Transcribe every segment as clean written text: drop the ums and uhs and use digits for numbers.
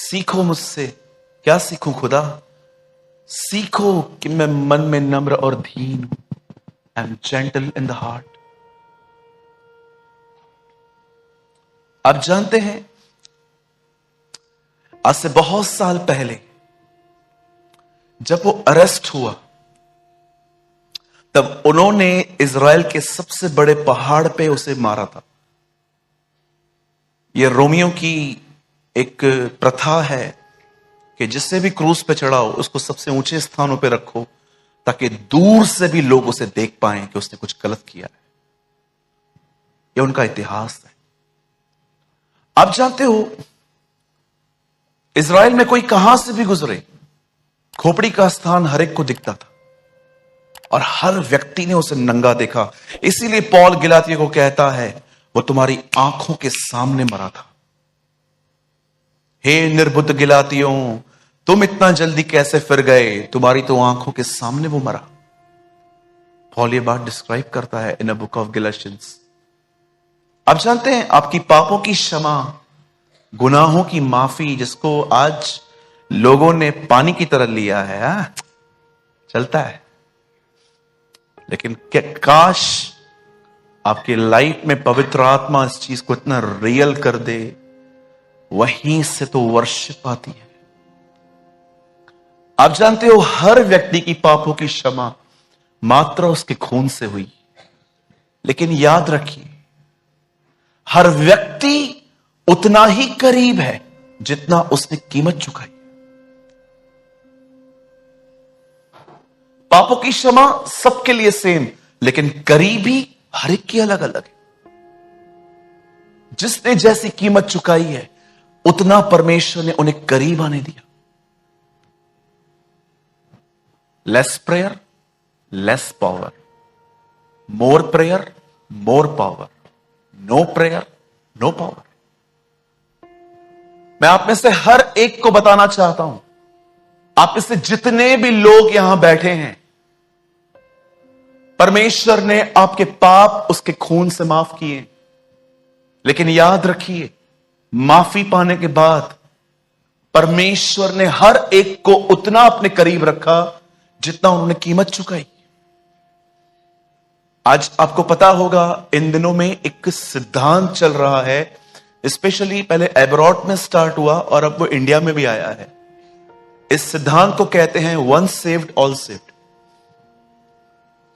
सीखो मुझसे। क्या सीखूं खुदा? सीखो कि मैं मन में नम्र और दीन हूं। I am gentle in the heart. आप जानते हैं, आज से बहुत साल पहले जब वो अरेस्ट हुआ, तब उन्होंने इजराइल के सबसे बड़े पहाड़ पे उसे मारा था। यह रोमियो की एक प्रथा है कि जिससे भी क्रूस पे चढ़ाओ उसको सबसे ऊंचे स्थानों पे रखो, ताकि दूर से भी लोग उसे देख पाएं कि उसने कुछ गलत किया है। यह उनका इतिहास है। आप जानते हो, इजराइल में कोई कहां से भी गुजरे, खोपड़ी का स्थान हर एक को दिखता था और हर व्यक्ति ने उसे नंगा देखा। इसीलिए पौल गिलातियों को कहता है, वो तुम्हारी आंखों के सामने मरा था। हे निर्बुद्ध गिलातियों, तुम इतना जल्दी कैसे फिर गए? तुम्हारी तो आंखों के सामने वो मरा। पौल ये बात डिस्क्राइब करता है इन अ बुक ऑफ गैलेशियंस। आप जानते हैं, आपकी पापों की क्षमा, गुनाहों की माफी, जिसको आज लोगों ने पानी की तरह लिया है, चलता है, लेकिन काश आपकी लाइफ में पवित्र आत्मा इस चीज को इतना रियल कर दे, वहीं से तो वर्शिप आती है। आप जानते हो, हर व्यक्ति की पापों की क्षमा मात्र उसके खून से हुई। लेकिन याद रखिए, हर व्यक्ति उतना ही करीब है जितना उसने कीमत चुकाई। पापों की क्षमा सबके लिए सेम, लेकिन करीबी हर एक की अलग अलग है। जिसने जैसी कीमत चुकाई है, उतना परमेश्वर ने उन्हें करीब आने दिया। Less prayer, less power. More prayer, more power. No prayer, no power. मैं आप में से हर एक को बताना चाहता हूं, आप में से जितने भी लोग यहां बैठे हैं, परमेश्वर ने आपके पाप उसके खून से माफ किए। लेकिन याद रखिए, माफी पाने के बाद परमेश्वर ने हर एक को उतना अपने करीब रखा जितना उन्होंने कीमत चुकाई। आज आपको पता होगा, इन दिनों में एक सिद्धांत चल रहा है, स्पेशली पहले अब्रॉड में स्टार्ट हुआ और अब वो इंडिया में भी आया है। इस सिद्धांत को कहते हैं वंस सेव्ड ऑल सेव्ड।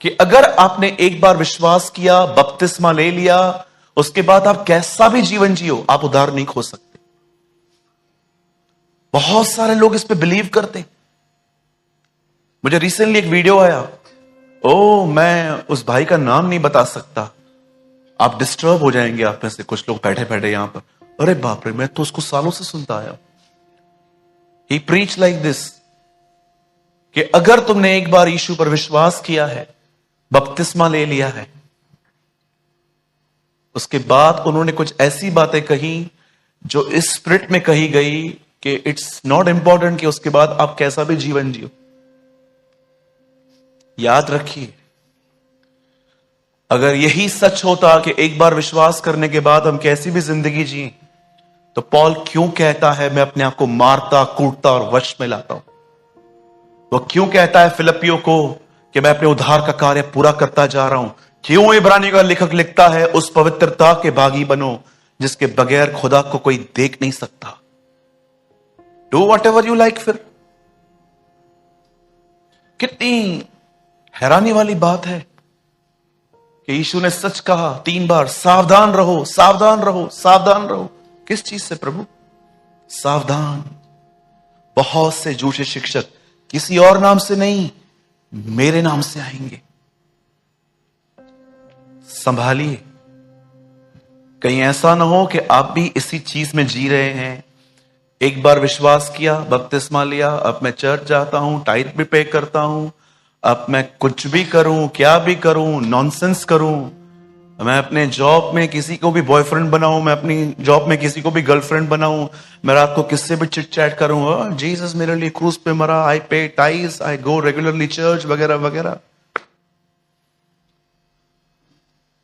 कि अगर आपने एक बार विश्वास किया, बपतिस्मा ले लिया, उसके बाद आप कैसा भी जीवन जियो, आप उद्धार नहीं खो सकते। बहुत सारे लोग इस पे बिलीव करते। मुझे रिसेंटली एक वीडियो आया, मैं उस भाई का नाम नहीं बता सकता, आप डिस्टर्ब हो जाएंगे, आप में से कुछ लोग बैठे बैठे यहां पर, अरे बाप रे, मैं तो उसको सालों से सुनता आया। ही प्रीच लाइक दिस कि अगर तुमने एक बार यीशु पर विश्वास किया है, बपतिस्मा ले लिया है, उसके बाद उन्होंने कुछ ऐसी बातें कही जो इस स्पिरिट में कही गई कि इट्स नॉट इंपॉर्टेंट कि उसके बाद आप कैसा भी जीवन जियो। याद रखिए, अगर यही सच होता कि एक बार विश्वास करने के बाद हम कैसी भी जिंदगी जिए, तो पॉल क्यों कहता है मैं अपने आप को मारता, कूटता और वश में लाता हूं? वह क्यों कहता है फिलिपियों को कि मैं अपने उद्धार का कार्य पूरा करता जा रहा हूं? क्यों इब्रानियों का लेखक लिखता है उस पवित्रता के भागी बनो जिसके बगैर खुदा को कोई देख नहीं सकता? Do what ever you like. फिर कितनी हैरानी वाली बात है कि यीशु ने सच कहा 3 बार, सावधान रहो, सावधान रहो, सावधान रहो। किस चीज से प्रभु? सावधान, बहुत से झूठे शिक्षक किसी और नाम से नहीं, मेरे नाम से आएंगे। संभालिए, कहीं ऐसा ना हो कि आप भी इसी चीज में जी रहे हैं। एक बार विश्वास किया, बपतिस्मा लिया, अब मैं चर्च जाता हूं, टाइट भी पे करता हूं, अब मैं कुछ भी करूं, क्या भी करूं, नॉनसेंस करूं, मैं अपने जॉब में किसी को भी बॉयफ्रेंड बनाऊं, मैं अपनी जॉब में किसी को भी गर्लफ्रेंड बनाऊं, मैं रात को किससे भी चिट चैट करूं, जीसस मेरे लिए क्रूस पे मरा, आई पे टाइज, आई गो रेगुलरली चर्च, वगैरह वगैरह।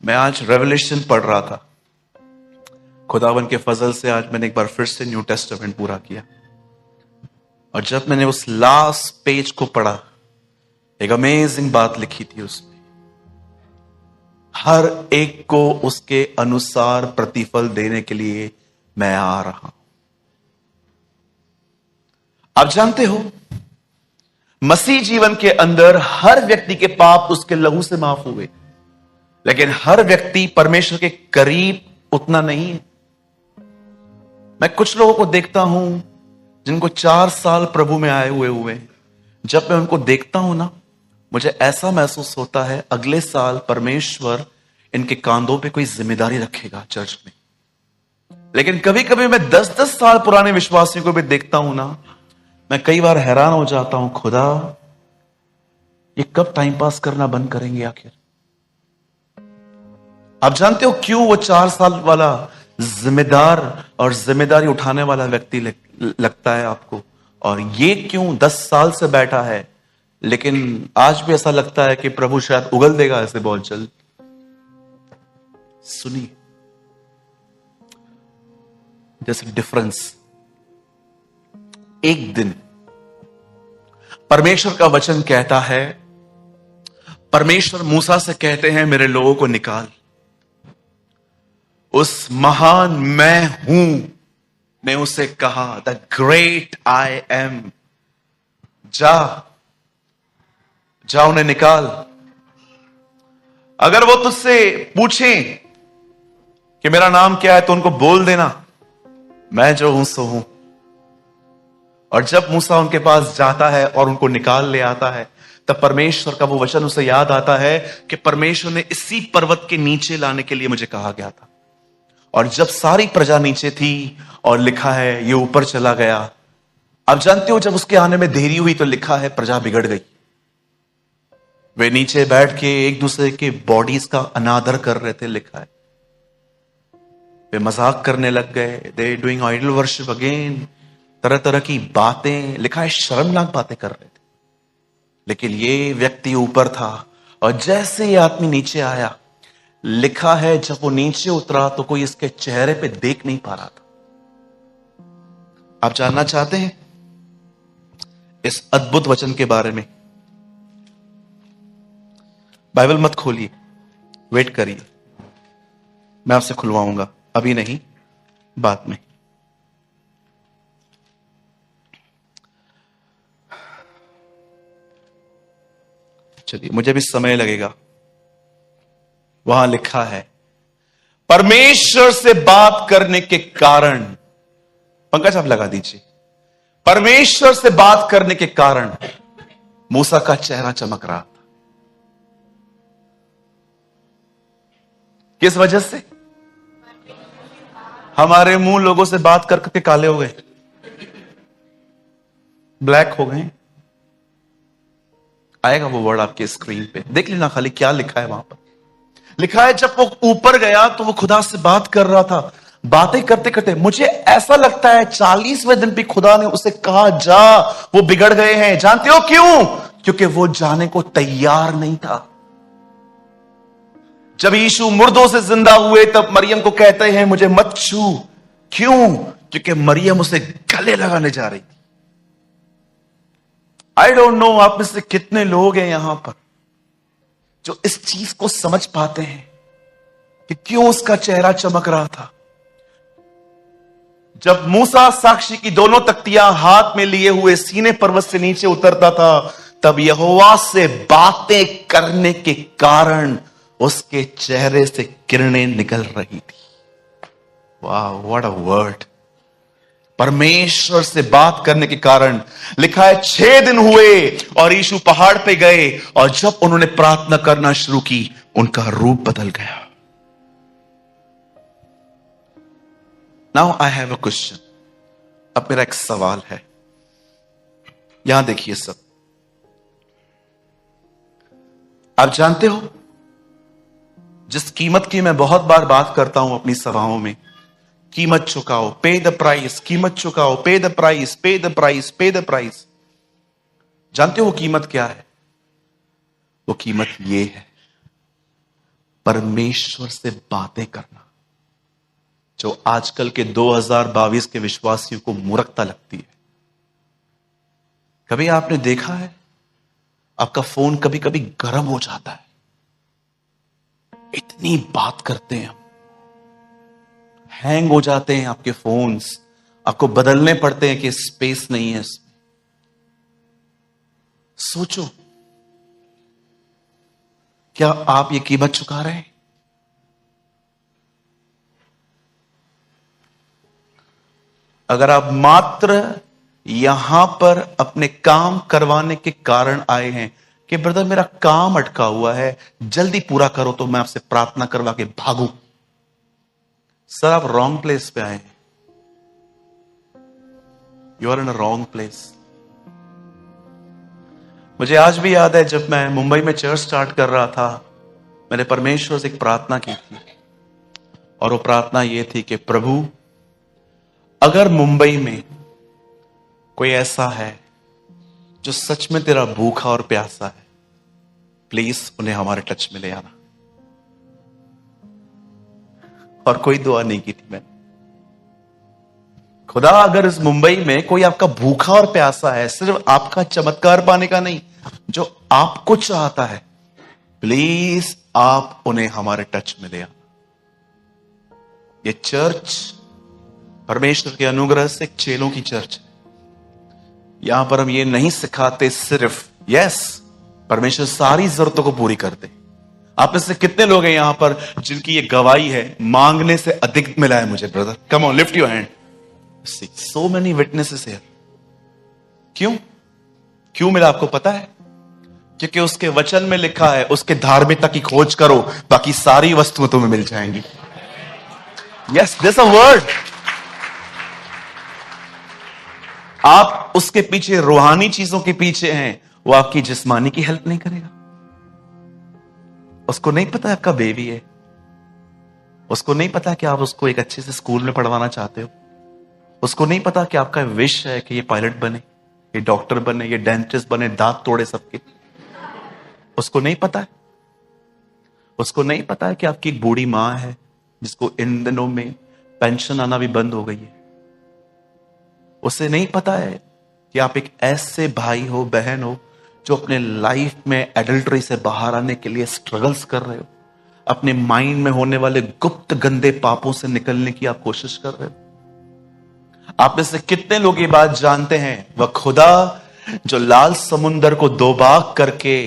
मैं आज रेवलेशन पढ़ रहा था, खुदावन के फजल से आज मैंने एक बार फिर से न्यू टेस्टामेंट पूरा किया। और जब मैंने उस लास्ट पेज को पढ़ा, एक अमेजिंग बात लिखी थी उसमें, हर एक को उसके अनुसार प्रतिफल देने के लिए मैं आ रहा हूं। आप जानते हो, मसीह जीवन के अंदर हर व्यक्ति के पाप उसके लहू से माफ हुए, लेकिन हर व्यक्ति परमेश्वर के करीब उतना नहीं है। मैं कुछ लोगों को देखता हूं जिनको 4 साल प्रभु में आए हुए जब मैं उनको देखता हूं ना, मुझे ऐसा महसूस होता है अगले साल परमेश्वर इनके कांधों पे कोई जिम्मेदारी रखेगा चर्च में। लेकिन कभी कभी मैं 10-10 साल पुराने विश्वासियों को भी देखता हूं ना, मैं कई बार हैरान हो जाता हूं, खुदा ये कब टाइम पास करना बंद करेंगे आखिर। आप जानते हो क्यों वो 4 साल वाला जिम्मेदार और जिम्मेदारी उठाने वाला व्यक्ति लगता है आपको, और ये क्यों 10 साल से बैठा है लेकिन आज भी ऐसा लगता है कि प्रभु शायद उगल देगा ऐसे बहुत जल्द। सुनिए, जैसे डिफरेंस। एक दिन परमेश्वर का वचन कहता है, परमेश्वर मूसा से कहते हैं मेरे लोगों को निकाल। उस महान मैं हूं ने उसे कहा, द ग्रेट आई एम, जा उन्हें निकाल। अगर वो तुझसे पूछें कि मेरा नाम क्या है तो उनको बोल देना मैं जो हूं सो हूं। और जब मूसा उनके पास जाता है और उनको निकाल ले आता है, तब परमेश्वर का वो वचन उसे याद आता है कि परमेश्वर ने इसी पर्वत के नीचे लाने के लिए मुझे कहा गया था। और जब सारी प्रजा नीचे थी और लिखा है ये ऊपर चला गया, आप जानते हो जब उसके आने में देरी हुई तो लिखा है प्रजा बिगड़ गई। वे नीचे बैठ के एक दूसरे के बॉडीज का अनादर कर रहे थे, लिखा है वे मजाक करने लग गए, they doing idol worship again, तरह तरह की बातें, लिखा है शर्मनाक बातें कर रहे थे। लेकिन ये व्यक्ति ऊपर था और जैसे ये आदमी नीचे आया, लिखा है जब वो नीचे उतरा तो कोई इसके चेहरे पे देख नहीं पा रहा था। आप जानना चाहते हैं इस अद्भुत वचन के बारे में? बाइबल मत खोलिए, वेट करिए, मैं आपसे खुलवाऊंगा, अभी नहीं बाद में। चलिए, मुझे भी समय लगेगा। वहां लिखा है परमेश्वर से बात करने के कारण, पंकज आप लगा दीजिए, परमेश्वर से बात करने के कारण मूसा का चेहरा चमक रहा था। किस वजह से? हमारे मुंह लोगों से बात करके काले हो गए, ब्लैक हो गए। आएगा वो वर्ड आपके स्क्रीन पे, देख लेना खाली क्या लिखा है वहां पर। लिखा है जब वो ऊपर गया तो वो खुदा से बात कर रहा था, बातें करते करते मुझे ऐसा लगता है 40वें दिन भी खुदा ने उसे कहा जा, वो बिगड़ गए हैं। जानते हो क्यों? क्योंकि वो जाने को तैयार नहीं था। जब यीशु मुर्दों से जिंदा हुए तब मरियम को कहते हैं मुझे मत छू। क्यों? क्योंकि मरियम उसे गले लगाने जा रही थी। आई डोंट नो आप में से कितने लोग हैं यहां पर जो इस चीज को समझ पाते हैं कि क्यों उसका चेहरा चमक रहा था। जब मूसा साक्षी की दोनों तख्तियां हाथ में लिए हुए सीने पर्वत से नीचे उतरता था, तब यहोवा से बातें करने के कारण उसके चेहरे से किरणें निकल रही थी। वाह, व्हाट अ वर्ड। परमेश्वर से बात करने के कारण, लिखा है 6 दिन हुए और यीशु पहाड़ पे गए और जब उन्होंने प्रार्थना करना शुरू की उनका रूप बदल गया। Now I have a question. अब मेरा एक सवाल है, यहां देखिए सब। आप जानते हो जिस कीमत की मैं बहुत बार बात करता हूं अपनी सभाओं में, कीमत चुकाओ, पे द प्राइस, कीमत चुकाओ, पे द प्राइस, पे द प्राइस, पे द प्राइस। जानते हो वो कीमत क्या है? वो कीमत ये है, परमेश्वर से बातें करना, जो आजकल के 2022 के विश्वासियों को मूर्खता लगती है। कभी आपने देखा है आपका फोन कभी कभी गर्म हो जाता है, इतनी बात करते हैं हम, हैंग हो जाते हैं आपके फोन्स, आपको बदलने पड़ते हैं कि स्पेस नहीं है इसमें। सोचो, क्या आप ये कीमत चुका रहे हैं? अगर आप मात्र यहां पर अपने काम करवाने के कारण आए हैं कि ब्रदर मेरा काम अटका हुआ है, जल्दी पूरा करो, तो मैं आपसे प्रार्थना करवा के भागू, सर आप रॉन्ग प्लेस पे आए हैं। You are in a wrong place. मुझे आज भी याद है जब मैं मुंबई में चर्च स्टार्ट कर रहा था, मैंने परमेश्वर से एक प्रार्थना की थी, और वो प्रार्थना ये थी कि प्रभु अगर मुंबई में कोई ऐसा है जो सच में तेरा भूखा और प्यासा है, प्लीज उन्हें हमारे टच में ले आना। और कोई दुआ नहीं की थी मैंने। खुदा अगर इस मुंबई में कोई आपका भूखा और प्यासा है, सिर्फ आपका चमत्कार पाने का नहीं, जो आपको चाहता है, प्लीज आप उन्हें हमारे टच में ले आना। ये चर्च परमेश्वर के अनुग्रह से एक चेलों की चर्च है। यहां पर हम ये नहीं सिखाते सिर्फ यस परमेश्वर सारी जरूरतों को पूरी करते। आप में से कितने लोग हैं यहां पर जिनकी ये गवाही है, मांगने से अधिक मिला है मुझे? Brother come on, lift your hand. So many witnesses here. क्यों मिला आपको पता है? क्योंकि उसके वचन में लिखा है उसके धार्मिकता की खोज करो, बाकी सारी वस्तुएं तुम्हें मिल जाएंगी। Yes, this a word. आप उसके पीछे, रूहानी चीजों के पीछे हैं, वो आपकी जिस्मानी की हेल्प नहीं करेगा। उसको नहीं पता आपका बेबी है, उसको नहीं पता कि आप उसको एक अच्छे से स्कूल में पढ़वाना चाहते हो, उसको नहीं पता कि आपका विश है कि ये पायलट बने, ये डॉक्टर बने, ये डेंटिस्ट बने, दांत तोड़े सबके। उसको नहीं पता है। उसको नहीं पता है कि आपकी एक बूढ़ी मां है जिसको इन दिनों में पेंशन आना भी बंद हो गई है। उसे नहीं पता है कि आप एक ऐसे भाई हो, बहन हो, जो अपने लाइफ में एडल्ट्री से बाहर आने के लिए स्ट्रगल्स कर रहे हो, अपने माइंड में होने वाले गुप्त गंदे पापों से निकलने की आप कोशिश कर रहे हो। आप में से कितने लोग ये बात जानते हैं, वह खुदा जो लाल समुंदर को दो भाग करके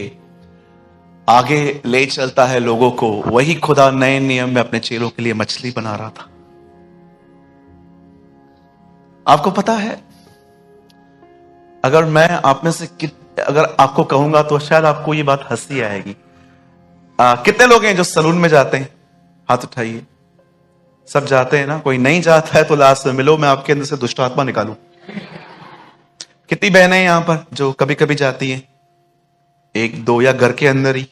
आगे ले चलता है लोगों को, वही खुदा नए नियम में अपने चेलों के लिए मछली बना रहा था। आपको पता है, अगर मैं आप में से अगर आपको कहूंगा तो शायद आपको ये बात हंसी आएगी। कितने लोग हैं जो सलून में जाते हैं? हाथ उठाइए। सब जाते हैं ना? कोई नहीं जाता है तो लास्ट में मिलो, मैं आपके अंदर से दुष्ट आत्मा निकालूं। कितनी बहनें हैं यहां पर जो कभी कभी जाती हैं? एक दो, या घर के अंदर ही?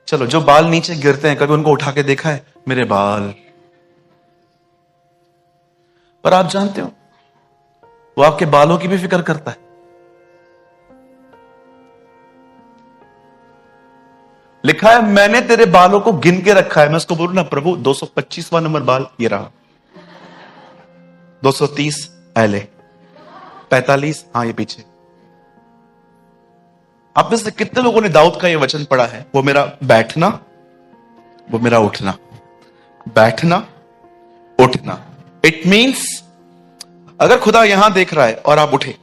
चलो, जो बाल नीचे गिरते हैं कभी उनको उठा के देखा है? मेरे बाल। पर आप जानते हो वो आपके बालों की भी फिक्र करता है। लिखा है मैंने तेरे बालों को गिन के रखा है। मैं उसको बोलूं ना, प्रभु 225वां नंबर बाल ये रहा, 230 पहले, 45 हाँ ये पीछे। आप में से कितने लोगों ने दाऊद का ये वचन पढ़ा है? वो मेरा बैठना, वो मेरा उठना, बैठना उठना। इट मीन्स अगर खुदा यहां देख रहा है और आप उठे,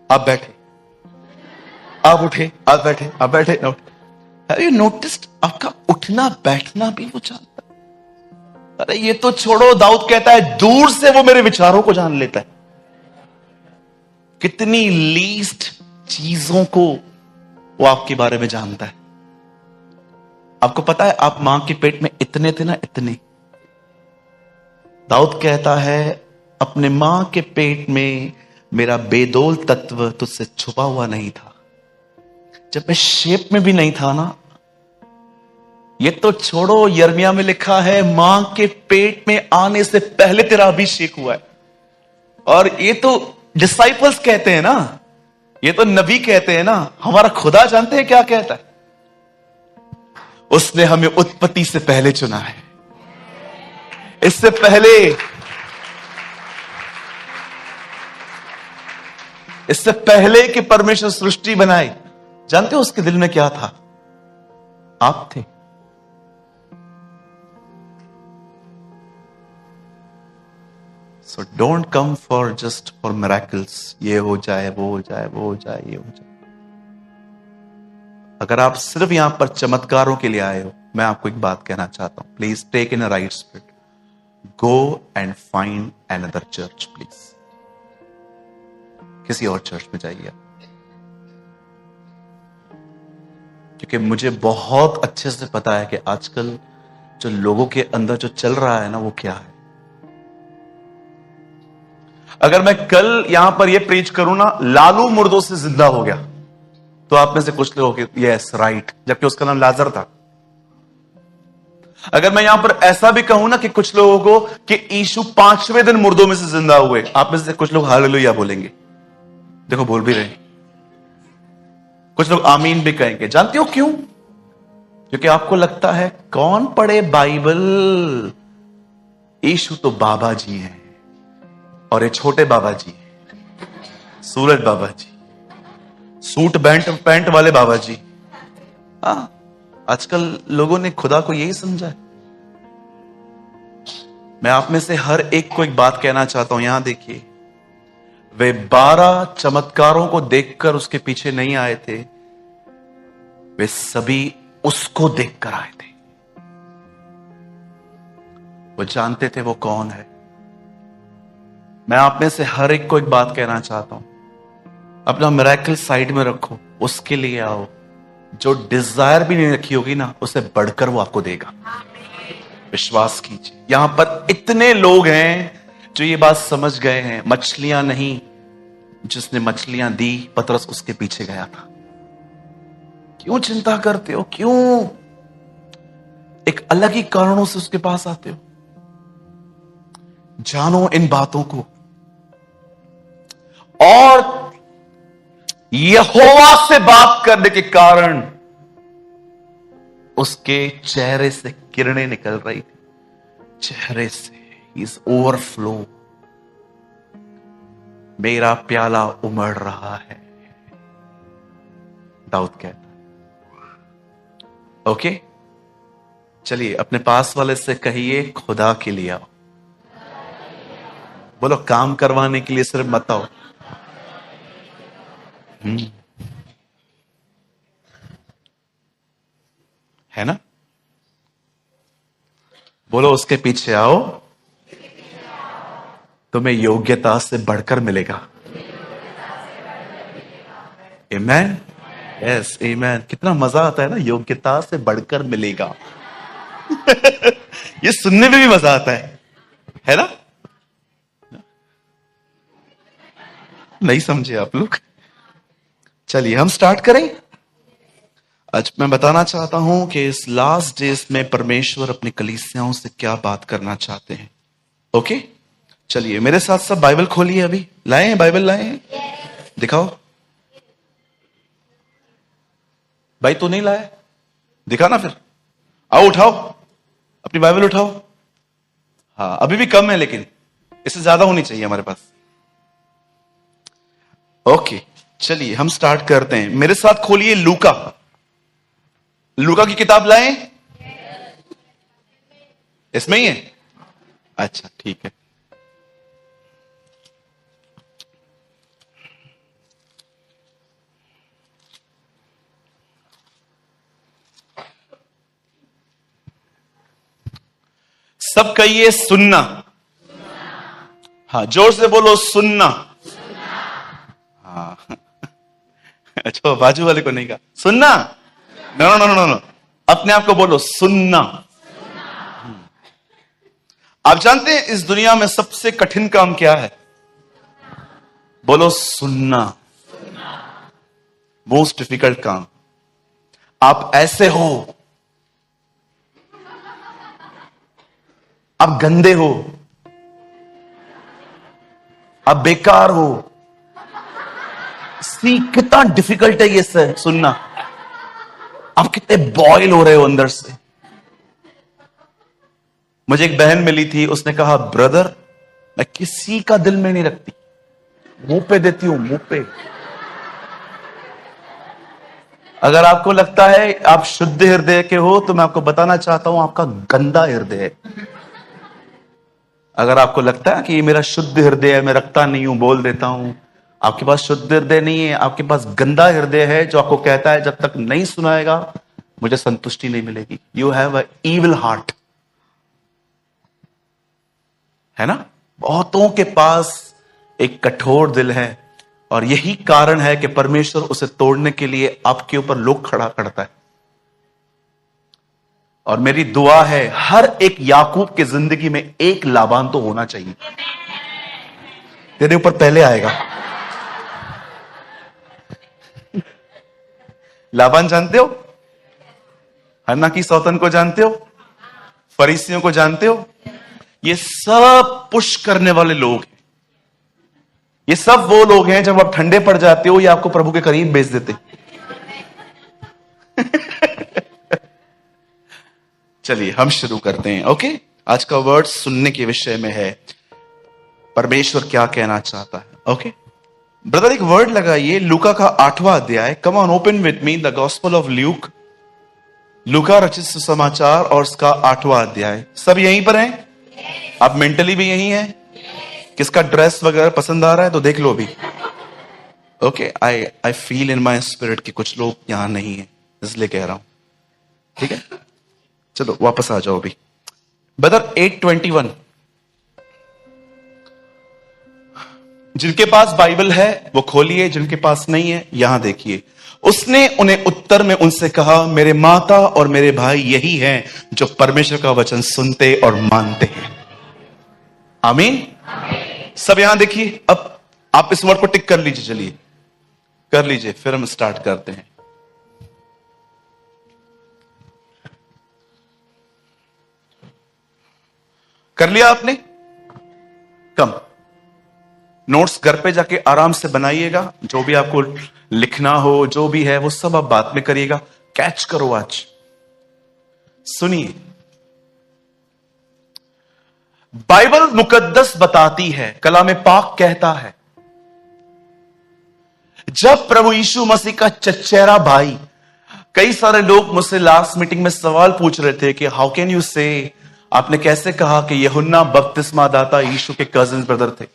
आप बैठे, आप उठे, आप बैठे, आप बैठे ना उठे, हैव यू नोटिस्ड? आपका उठना बैठना भी वो जानता है। अरे ये तो छोड़ो, दाऊद कहता है दूर से वो मेरे विचारों को जान लेता है। कितनी लीस्ट चीजों को वो आपके बारे में जानता है। आपको पता है आप मां के पेट में इतने थे ना, इतने। दाऊद कहता है अपने मां के पेट में मेरा बेदोल तत्व तुझसे छुपा हुआ नहीं था। जब मैं शेप में भी नहीं था ना, ये तो छोड़ो, यिर्मयाह में लिखा है मां के पेट में आने से पहले तेरा अभिषेक हुआ है। और ये तो डिसाइपल्स कहते हैं ना, ये तो नबी कहते हैं ना। हमारा खुदा जानते हैं क्या कहता है? उसने हमें उत्पत्ति से पहले चुना है। इससे पहले इससे पहले कि परमेश्वर सृष्टि बनाई, जानते हो उसके दिल में क्या था? आप थे। So don't come for just for miracles, ये हो जाए, वो हो जाए, वो हो जाए, ये हो जाए। अगर आप सिर्फ यहां पर चमत्कारों के लिए आए हो, मैं आपको एक बात कहना चाहता हूं, please take in a right spirit, go and find another church please. किसी और चर्च में जाइए, क्योंकि मुझे बहुत अच्छे से पता है कि आजकल जो लोगों के अंदर जो चल रहा है ना, वो क्या है। अगर मैं कल यहां पर यह प्रीच करूं ना, लालू मुर्दों से जिंदा हो गया, तो आप में से कुछ लोग यस राइट, जबकि उसका नाम लाजर था। अगर मैं यहां पर ऐसा भी कहूं ना कि कुछ लोगों को कि यीशु 5वें दिन मुर्दों में से जिंदा हुए, आप में से कुछ लोग हालेलुया बोलेंगे। देखो बोल भी रहे, कुछ लोग आमीन भी कहेंगे। जानते हो क्यों? क्योंकि आपको लगता है कौन पढ़े बाइबल, यीशु तो बाबा जी हैं, और ये छोटे बाबा जी, सूरज बाबा जी, सूट पैंट वाले बाबा जी। आजकल लोगों ने खुदा को यही समझा है। मैं आप में से हर एक को एक बात कहना चाहता हूं, यहां देखिए, वे 12 चमत्कारों को देखकर उसके पीछे नहीं आए थे, वे सभी उसको देखकर आए थे। वो जानते थे वो कौन है। मैं आप में से हर एक को एक बात कहना चाहता हूं, अपना मिरेकल साइड में रखो, उसके लिए आओ। जो डिजायर भी नहीं रखी होगी ना, उसे बढ़कर वो आपको देगा, विश्वास कीजिए। यहां पर इतने लोग हैं जो ये बात समझ गए हैं। मछलियां नहीं, जिसने मछलियां दी पतरस उसके पीछे गया था। क्यों चिंता करते हो? क्यों एक अलग ही कारणों से उसके पास आते हो? जानो इन बातों को, और यहोवा से बात करने के कारण उसके चेहरे से किरणें निकल रही थी, चेहरे से इज ओवरफ्लो, मेरा प्याला उमड़ रहा है, दाऊद कहता। ओके, चलिए अपने पास वाले से कहिए, खुदा के लिए आओ। बोलो, काम करवाने के लिए सिर्फ मत आओ। है ना? बोलो, उसके पीछे आओ, तुम्हें योग्यता से बढ़कर मिलेगा। आमेन, यस आमेन। कितना मजा आता है ना, योग्यता से बढ़कर मिलेगा। ये सुनने में भी मजा आता है ना? नहीं समझे आप लोग? चलिए हम स्टार्ट करें। आज मैं बताना चाहता हूं कि इस लास्ट डेज में परमेश्वर अपनी कलीसियाओं से क्या बात करना चाहते हैं। ओके, चलिए मेरे साथ सब बाइबल खोलिए। अभी लाए हैं बाइबल? लाए हैं? दिखाओ भाई। तो नहीं लाया, दिखा ना फिर। आओ उठाओ अपनी बाइबल, उठाओ। हाँ, अभी भी कम है, लेकिन इससे ज्यादा होनी चाहिए हमारे पास। ओके, चलिए हम स्टार्ट करते हैं। मेरे साथ खोलिए लूका। लूका की किताब लाएं? इसमें ही है? अच्छा ठीक है। सब कहिए सुनना। हाँ, जोर से बोलो, सुनना। हाँ अच्छा, बाजू वाले को नहीं कहा सुनना। नो नो नो नो, अपने आप को बोलो, सुनना। आप जानते हैं इस दुनिया में सबसे कठिन काम क्या है? बोलो, सुनना। मोस्ट डिफिकल्ट काम। आप ऐसे हो, आप गंदे हो, आप बेकार हो। कितना डिफिकल्ट है ये सुनना। आप कितने बॉयल हो रहे हो अंदर से। मुझे एक बहन मिली थी, उसने कहा, ब्रदर मैं किसी का दिल में नहीं रखती, मुंह पे देती हूं, मुंह पे। अगर आपको लगता है आप शुद्ध हृदय के हो तो मैं आपको बताना चाहता हूं आपका गंदा हृदय है। अगर आपको लगता है कि ये मेरा शुद्ध हृदय है, मैं रखता नहीं हूं, बोल देता हूं, आपके पास शुद्ध हृदय नहीं है, आपके पास गंदा हृदय है जो आपको कहता है जब तक नहीं सुनाएगा मुझे संतुष्टि नहीं मिलेगी। You have a evil heart, है ना? बहुतों के पास एक कठोर दिल है और यही कारण है कि परमेश्वर उसे तोड़ने के लिए आपके ऊपर लोग खड़ा करता है। और मेरी दुआ है हर एक याकूब की जिंदगी में एक लाबान तो होना चाहिए। तेरे ऊपर पहले आएगा। लाबान जानते हो? हन्ना की सौतन को जानते हो? फरीसियों को जानते हो? ये सब पुश करने वाले लोग हैं। ये सब वो लोग हैं जब आप ठंडे पड़ जाते हो ये आपको प्रभु के करीब भेज देते। चलिए हम शुरू करते हैं। ओके, आज का वर्ड सुनने के विषय में है, परमेश्वर क्या कहना चाहता है। ओके ब्रदर, एक वर्ड लगाइए, लूका का 8वां अध्याय। Come on, open with me the gospel of Luke, लूका रचित सुसमाचार और उसका 8वां अध्याय। सब यहीं पर हैं? आप मेंटली भी यहीं हैं? किसका ड्रेस वगैरह पसंद आ रहा है तो देख लो अभी। Okay, I feel in my spirit कि कुछ लोग यहां नहीं है, इसलिए कह रहा हूं। ठीक है, चलो वापस आ जाओ अभी। ब्रदर 8:21, जिनके पास बाइबल है वो खोलिए, जिनके पास नहीं है यहां देखिए। उसने उन्हें उत्तर में उनसे कहा, मेरे माता और मेरे भाई यही हैं जो परमेश्वर का वचन सुनते और मानते हैं। आमीन। सब यहां देखिए। अब आप इस वर्ड को टिक कर लीजिए, चलिए कर लीजिए, फिर हम स्टार्ट करते हैं। कर लिया आपने? कम नोट्स घर पे जाके आराम से बनाइएगा, जो भी आपको लिखना हो, जो भी है वो सब आप बाद में करिएगा। कैच करो आज। सुनिए, बाइबल मुकद्दस बताती है, कलाम पाक कहता है, जब प्रभु यीशु मसीह का चचेरा भाई, कई सारे लोग मुझसे लास्ट मीटिंग में सवाल पूछ रहे थे कि हाउ कैन यू से, आपने कैसे कहा कि यूहन्ना बपतिस्मा दाता यीशु के कजिन ब्रदर थे?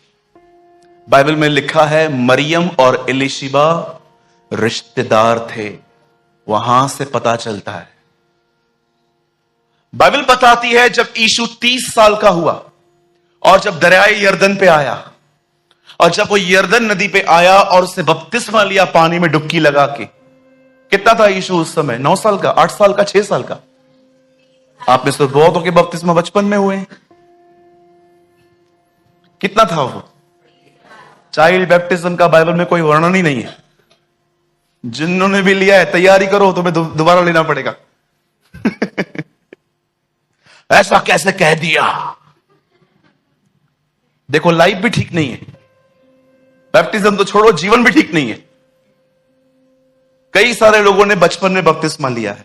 बाइबल में लिखा है मरियम और एलिशिबा रिश्तेदार थे, वहां से पता चलता है। बाइबल बताती है जब यीशु 30 साल का हुआ और जब दरियाए यर्दन पे आया, और जब वो यर्दन नदी पे आया और उसने बपतिस्मा लिया पानी में डुबकी लगा के। कितना था यीशु उस समय? 9 साल का, 8 साल का, 6 साल का? आप में से बहुतों के बपतिस्मा बचपन में हुए हैं। कितना था वो? चाइल्ड बैप्टिज्म का बाइबल में कोई वर्णन ही नहीं है। जिन्होंने भी लिया है तैयारी करो, तुम्हें दोबारा लेना पड़ेगा। ऐसा कैसे कह दिया? देखो, लाइफ भी ठीक नहीं है, बैप्टिज्म तो छोड़ो, जीवन भी ठीक नहीं है। कई सारे लोगों ने बचपन में बपतिस्मा लिया है।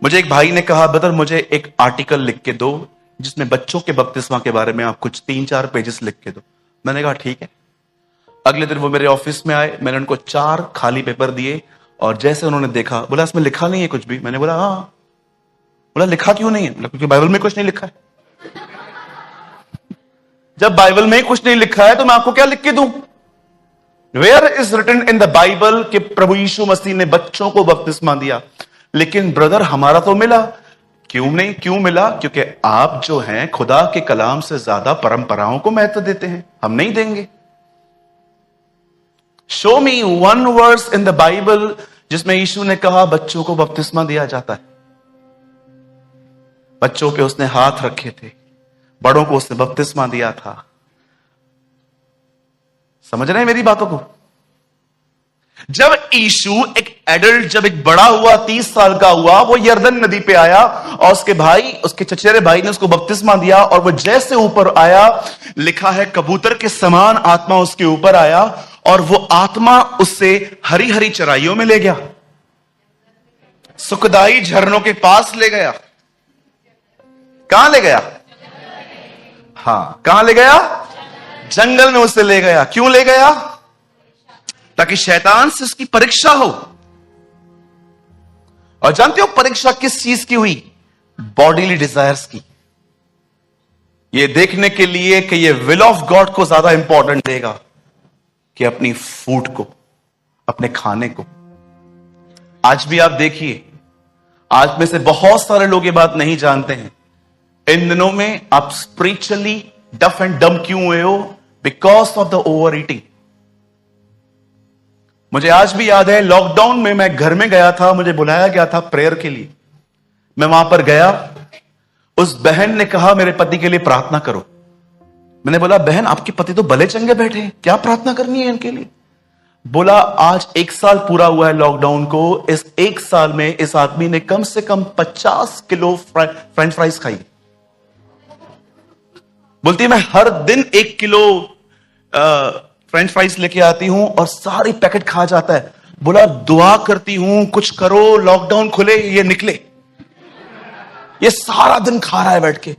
मुझे एक भाई ने कहा, ब्रदर मुझे एक आर्टिकल लिख के दो जिसमें बच्चों के बपतिस्मा के बारे में आप कुछ 3-4 पेजेस लिख के दो। मैंने कहा ठीक है। अगले दिन वो मेरे ऑफिस में आए, मैंने उनको 4 खाली पेपर दिए और जैसे उन्होंने देखा, बोला इसमें लिखा नहीं है कुछ भी। मैंने बोला हाँ। बोला लिखा क्यों नहीं है? क्योंकि बाइबल में कुछ नहीं लिखा है। जब बाइबल में कुछ नहीं लिखा है तो मैं आपको क्या लिख के दूं? Where is written in the Bible कि प्रभु यीशु मसीह ने बच्चों को बपतिस्मा दिया। लेकिन ब्रदर हमारा तो मिला। क्यों नहीं? क्यों मिला? क्योंकि आप जो हैं खुदा के कलाम से ज्यादा परंपराओं को महत्व देते हैं। हम नहीं देंगे। Show me one verse in the Bible जिसमें यीशु ने कहा बच्चों को बपतिस्मा दिया जाता है। बच्चों पे उसने हाथ रखे थे, बड़ों को उसने बपतिस्मा दिया था। समझ रहे हैं मेरी बातों को? जब यीशु एक एडल्ट, जब एक बड़ा हुआ, 30 साल का हुआ, वो यर्दन नदी पे आया और उसके भाई, उसके चचेरे भाई ने उसको बपतिस्मा दिया और वो जैसे ऊपर आया, लिखा है कबूतर के समान आत्मा उसके ऊपर आया और वो आत्मा उससे हरी हरी चराइयों में ले गया, सुखदाई झरनों के पास ले गया। कहां ले गया? हाँ, कहां ले गया? जंगल में उसे ले गया। क्यों ले गया? ताकि शैतान से उसकी परीक्षा हो। और जानते हो परीक्षा किस चीज की हुई? बॉडीली डिजायर्स की। ये देखने के लिए कि ये विल ऑफ गॉड को ज्यादा इंपॉर्टेंट देगा कि अपनी फूड को, अपने खाने को। आज भी आप देखिए, आज में से बहुत सारे लोग ये बात नहीं जानते हैं, इन दिनों में आप स्पिरिचुअली डफ एंड डम क्यों हुए हो? Because of the over eating. मुझे आज भी याद है, लॉकडाउन में मैं घर में गया था, मुझे बुलाया गया था प्रेयर के लिए। मैं वहां पर गया, उस बहन ने कहा मेरे पति के लिए प्रार्थना करो। मैंने बोला बहन आपके पति तो भले चंगे बैठे हैं, क्या प्रार्थना करनी है इनके लिए? बोला आज 1 साल पूरा हुआ है लॉकडाउन को, इस 1 साल में इस आदमी ने कम से कम 50 किलो फ्रेंच फ्राइज खाई। बोलती मैं हर दिन 1 किलो फ्रेंच फ्राइज लेके आती हूं और सारी पैकेट खा जाता है। बोला दुआ करती हूं कुछ करो, लॉकडाउन खुले ये निकले। ये सारा दिन खा रहा है बैठ के।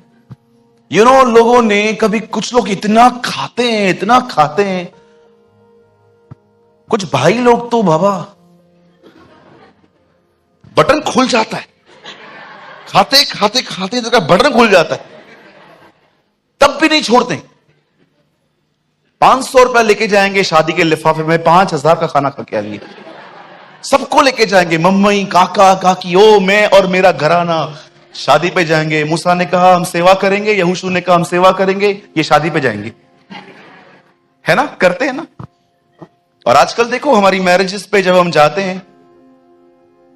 लोगों ने कभी, कुछ लोग इतना खाते हैं, इतना खाते हैं। कुछ भाई लोग तो बाबा बटन खुल जाता है, खाते खाते खाते तो बटन खुल जाता है, तब भी नहीं छोड़ते। 500 रुपया लेके जाएंगे शादी के लिफाफे में, 5000 का खाना खा के आएंगे। सबको लेके जाएंगे, मम्मी काका काकी, ओ मैं और मेरा घराना। शादी पे जाएंगे, मूसा ने कहा हम सेवा करेंगे, यहोशू ने कहा हम सेवा करेंगे, ये शादी पे जाएंगे। है ना, करते हैं ना। और आजकल देखो हमारी मैरिजेस पे जब हम जाते हैं,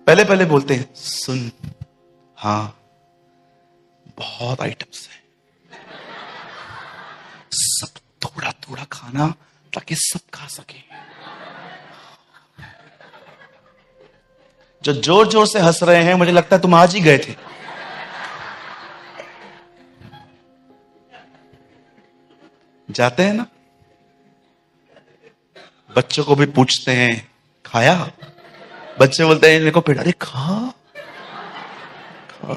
पहले पहले बोलते हैं सुन, हाँ बहुत आइटम्स है, सब थोड़ा थोड़ा खाना ताकि सब खा सके। जो जोर जोर से हंस रहे हैं, मुझे लगता है तुम आज ही गए थे। जाते हैं ना, बच्चों को भी पूछते हैं खाया? बच्चे बोलते हैं मेरे को पेट, अरे खा खा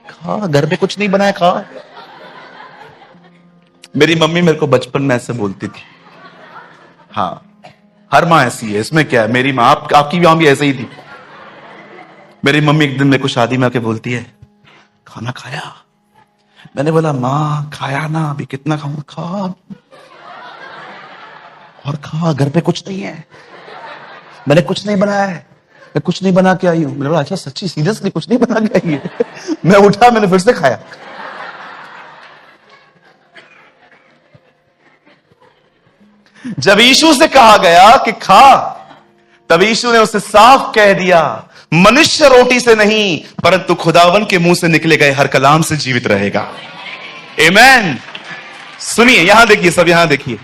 खा, घर पे कुछ नहीं बनाया, खा। मेरी मम्मी मेरे को बचपन में ऐसे बोलती थी। हाँ, हर माँ ऐसी है, इसमें क्या है। मेरी माँ, आपकी माँ भी ऐसे ही थी। मेरी मम्मी एक दिन मेरे को शादी में आके बोलती है खाना खाया? मैंने बोला माँ खाया ना, अभी कितना खाऊं? खा और खा, घर पे कुछ नहीं है, मैंने कुछ नहीं बनाया है, मैं कुछ नहीं बना के आई हूं। मैंने बोला अच्छा सच्ची, सीरियसली कुछ नहीं बना के आई है? मैं उठा, मैंने फिर से खाया। जब यीशु से कहा गया कि खा, तब यीशु ने उसे साफ कह दिया मनुष्य रोटी से नहीं परंतु खुदावन के मुंह से निकले गए हर कलाम से जीवित रहेगा। आमेन। सुनिए, यहां देखिए, सब यहां देखिए,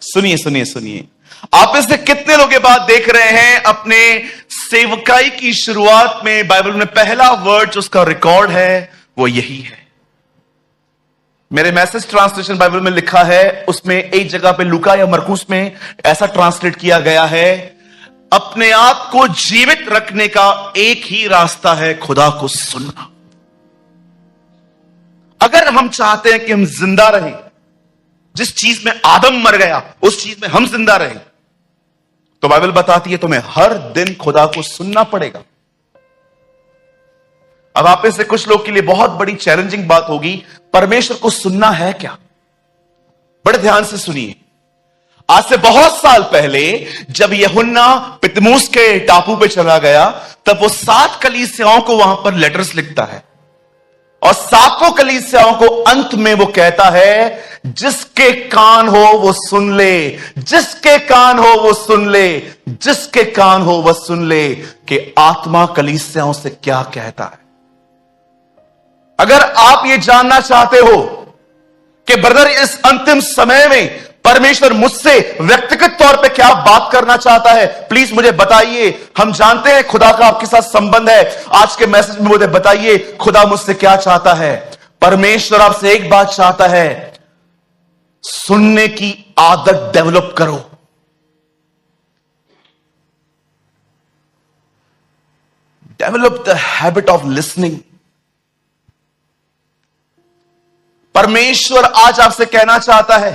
सुनिए सुनिए सुनिए। आप इससे कितने लोग ये बात देख रहे हैं? अपने सेवकाई की शुरुआत में बाइबल में पहला वर्ड जो उसका रिकॉर्ड है वो यही है। मेरे मैसेज ट्रांसलेशन बाइबल में लिखा है, उसमें एक जगह पे लूका या मरकुस में ऐसा ट्रांसलेट किया गया है, अपने आप को जीवित रखने का एक ही रास्ता है, खुदा को सुनना। अगर हम चाहते हैं कि हम जिंदा रहें, जिस चीज में आदम मर गया उस चीज में हम जिंदा रहें, तो बाइबल बताती है तुम्हें हर दिन खुदा को सुनना पड़ेगा। अब आप में से कुछ लोग के लिए बहुत बड़ी चैलेंजिंग बात होगी, परमेश्वर को सुनना है क्या? बड़े ध्यान से सुनिए। आज से बहुत साल पहले जब यूहन्ना पितमुस के टापू पे चला गया, तब वो 7 कलीसियाओं को वहां पर लेटर्स लिखता है, और 7 कलीसियाओं को अंत में वो कहता है जिसके कान हो वो सुन ले, जिसके कान हो वो सुन ले, जिसके कान हो वह सुन ले कि आत्मा कलीसियाओं से क्या कहता है। अगर आप ये जानना चाहते हो कि ब्रदर इस अंतिम समय में परमेश्वर मुझसे व्यक्तिगत तौर पे क्या बात करना चाहता है, प्लीज मुझे बताइए। हम जानते हैं खुदा का आपके साथ संबंध है, आज के मैसेज में मुझे बताइए खुदा मुझसे क्या चाहता है। परमेश्वर आपसे एक बात चाहता है, सुनने की आदत डेवलप करो। Develop the habit of listening. परमेश्वर आज आपसे कहना चाहता है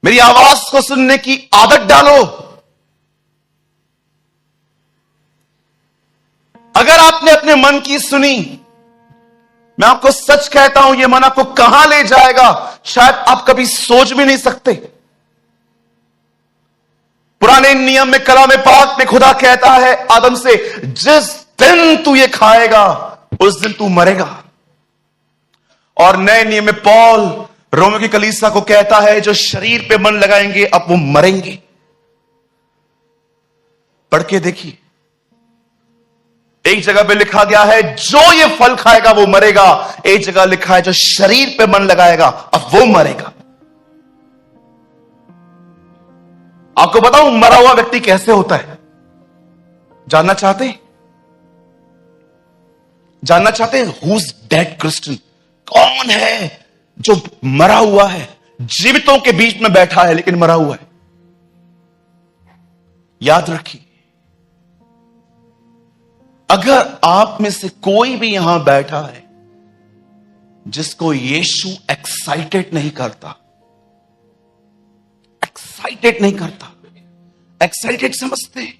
मेरी आवाज को सुनने की आदत डालो। अगर आपने अपने मन की सुनी, मैं आपको सच कहता हूं, यह मन आपको कहां ले जाएगा शायद आप कभी सोच भी नहीं सकते। पुराने नियम में, कलाम पाक में खुदा कहता है आदम से, जिस दिन तू ये खाएगा उस दिन तू मरेगा। और नए नियम में पौल रोमियो की कलीसिया को कहता है, जो शरीर पे मन लगाएंगे अब वो मरेंगे। पढ़ के देखिए, एक जगह पे लिखा गया है जो ये फल खाएगा वो मरेगा, एक जगह लिखा है जो शरीर पे मन लगाएगा अब वो मरेगा। आपको बताऊं मरा हुआ व्यक्ति कैसे होता है? जानना चाहते हैं? जानना चाहते हैं हुज डेड क्रिश्चियन? कौन है जो मरा हुआ है, जीवितों के बीच में बैठा है लेकिन मरा हुआ है? याद रखिए, अगर आप में से कोई भी यहां बैठा है जिसको यीशु एक्साइटेड नहीं करता, एक्साइटेड नहीं करता, एक्साइटेड समझते हैं,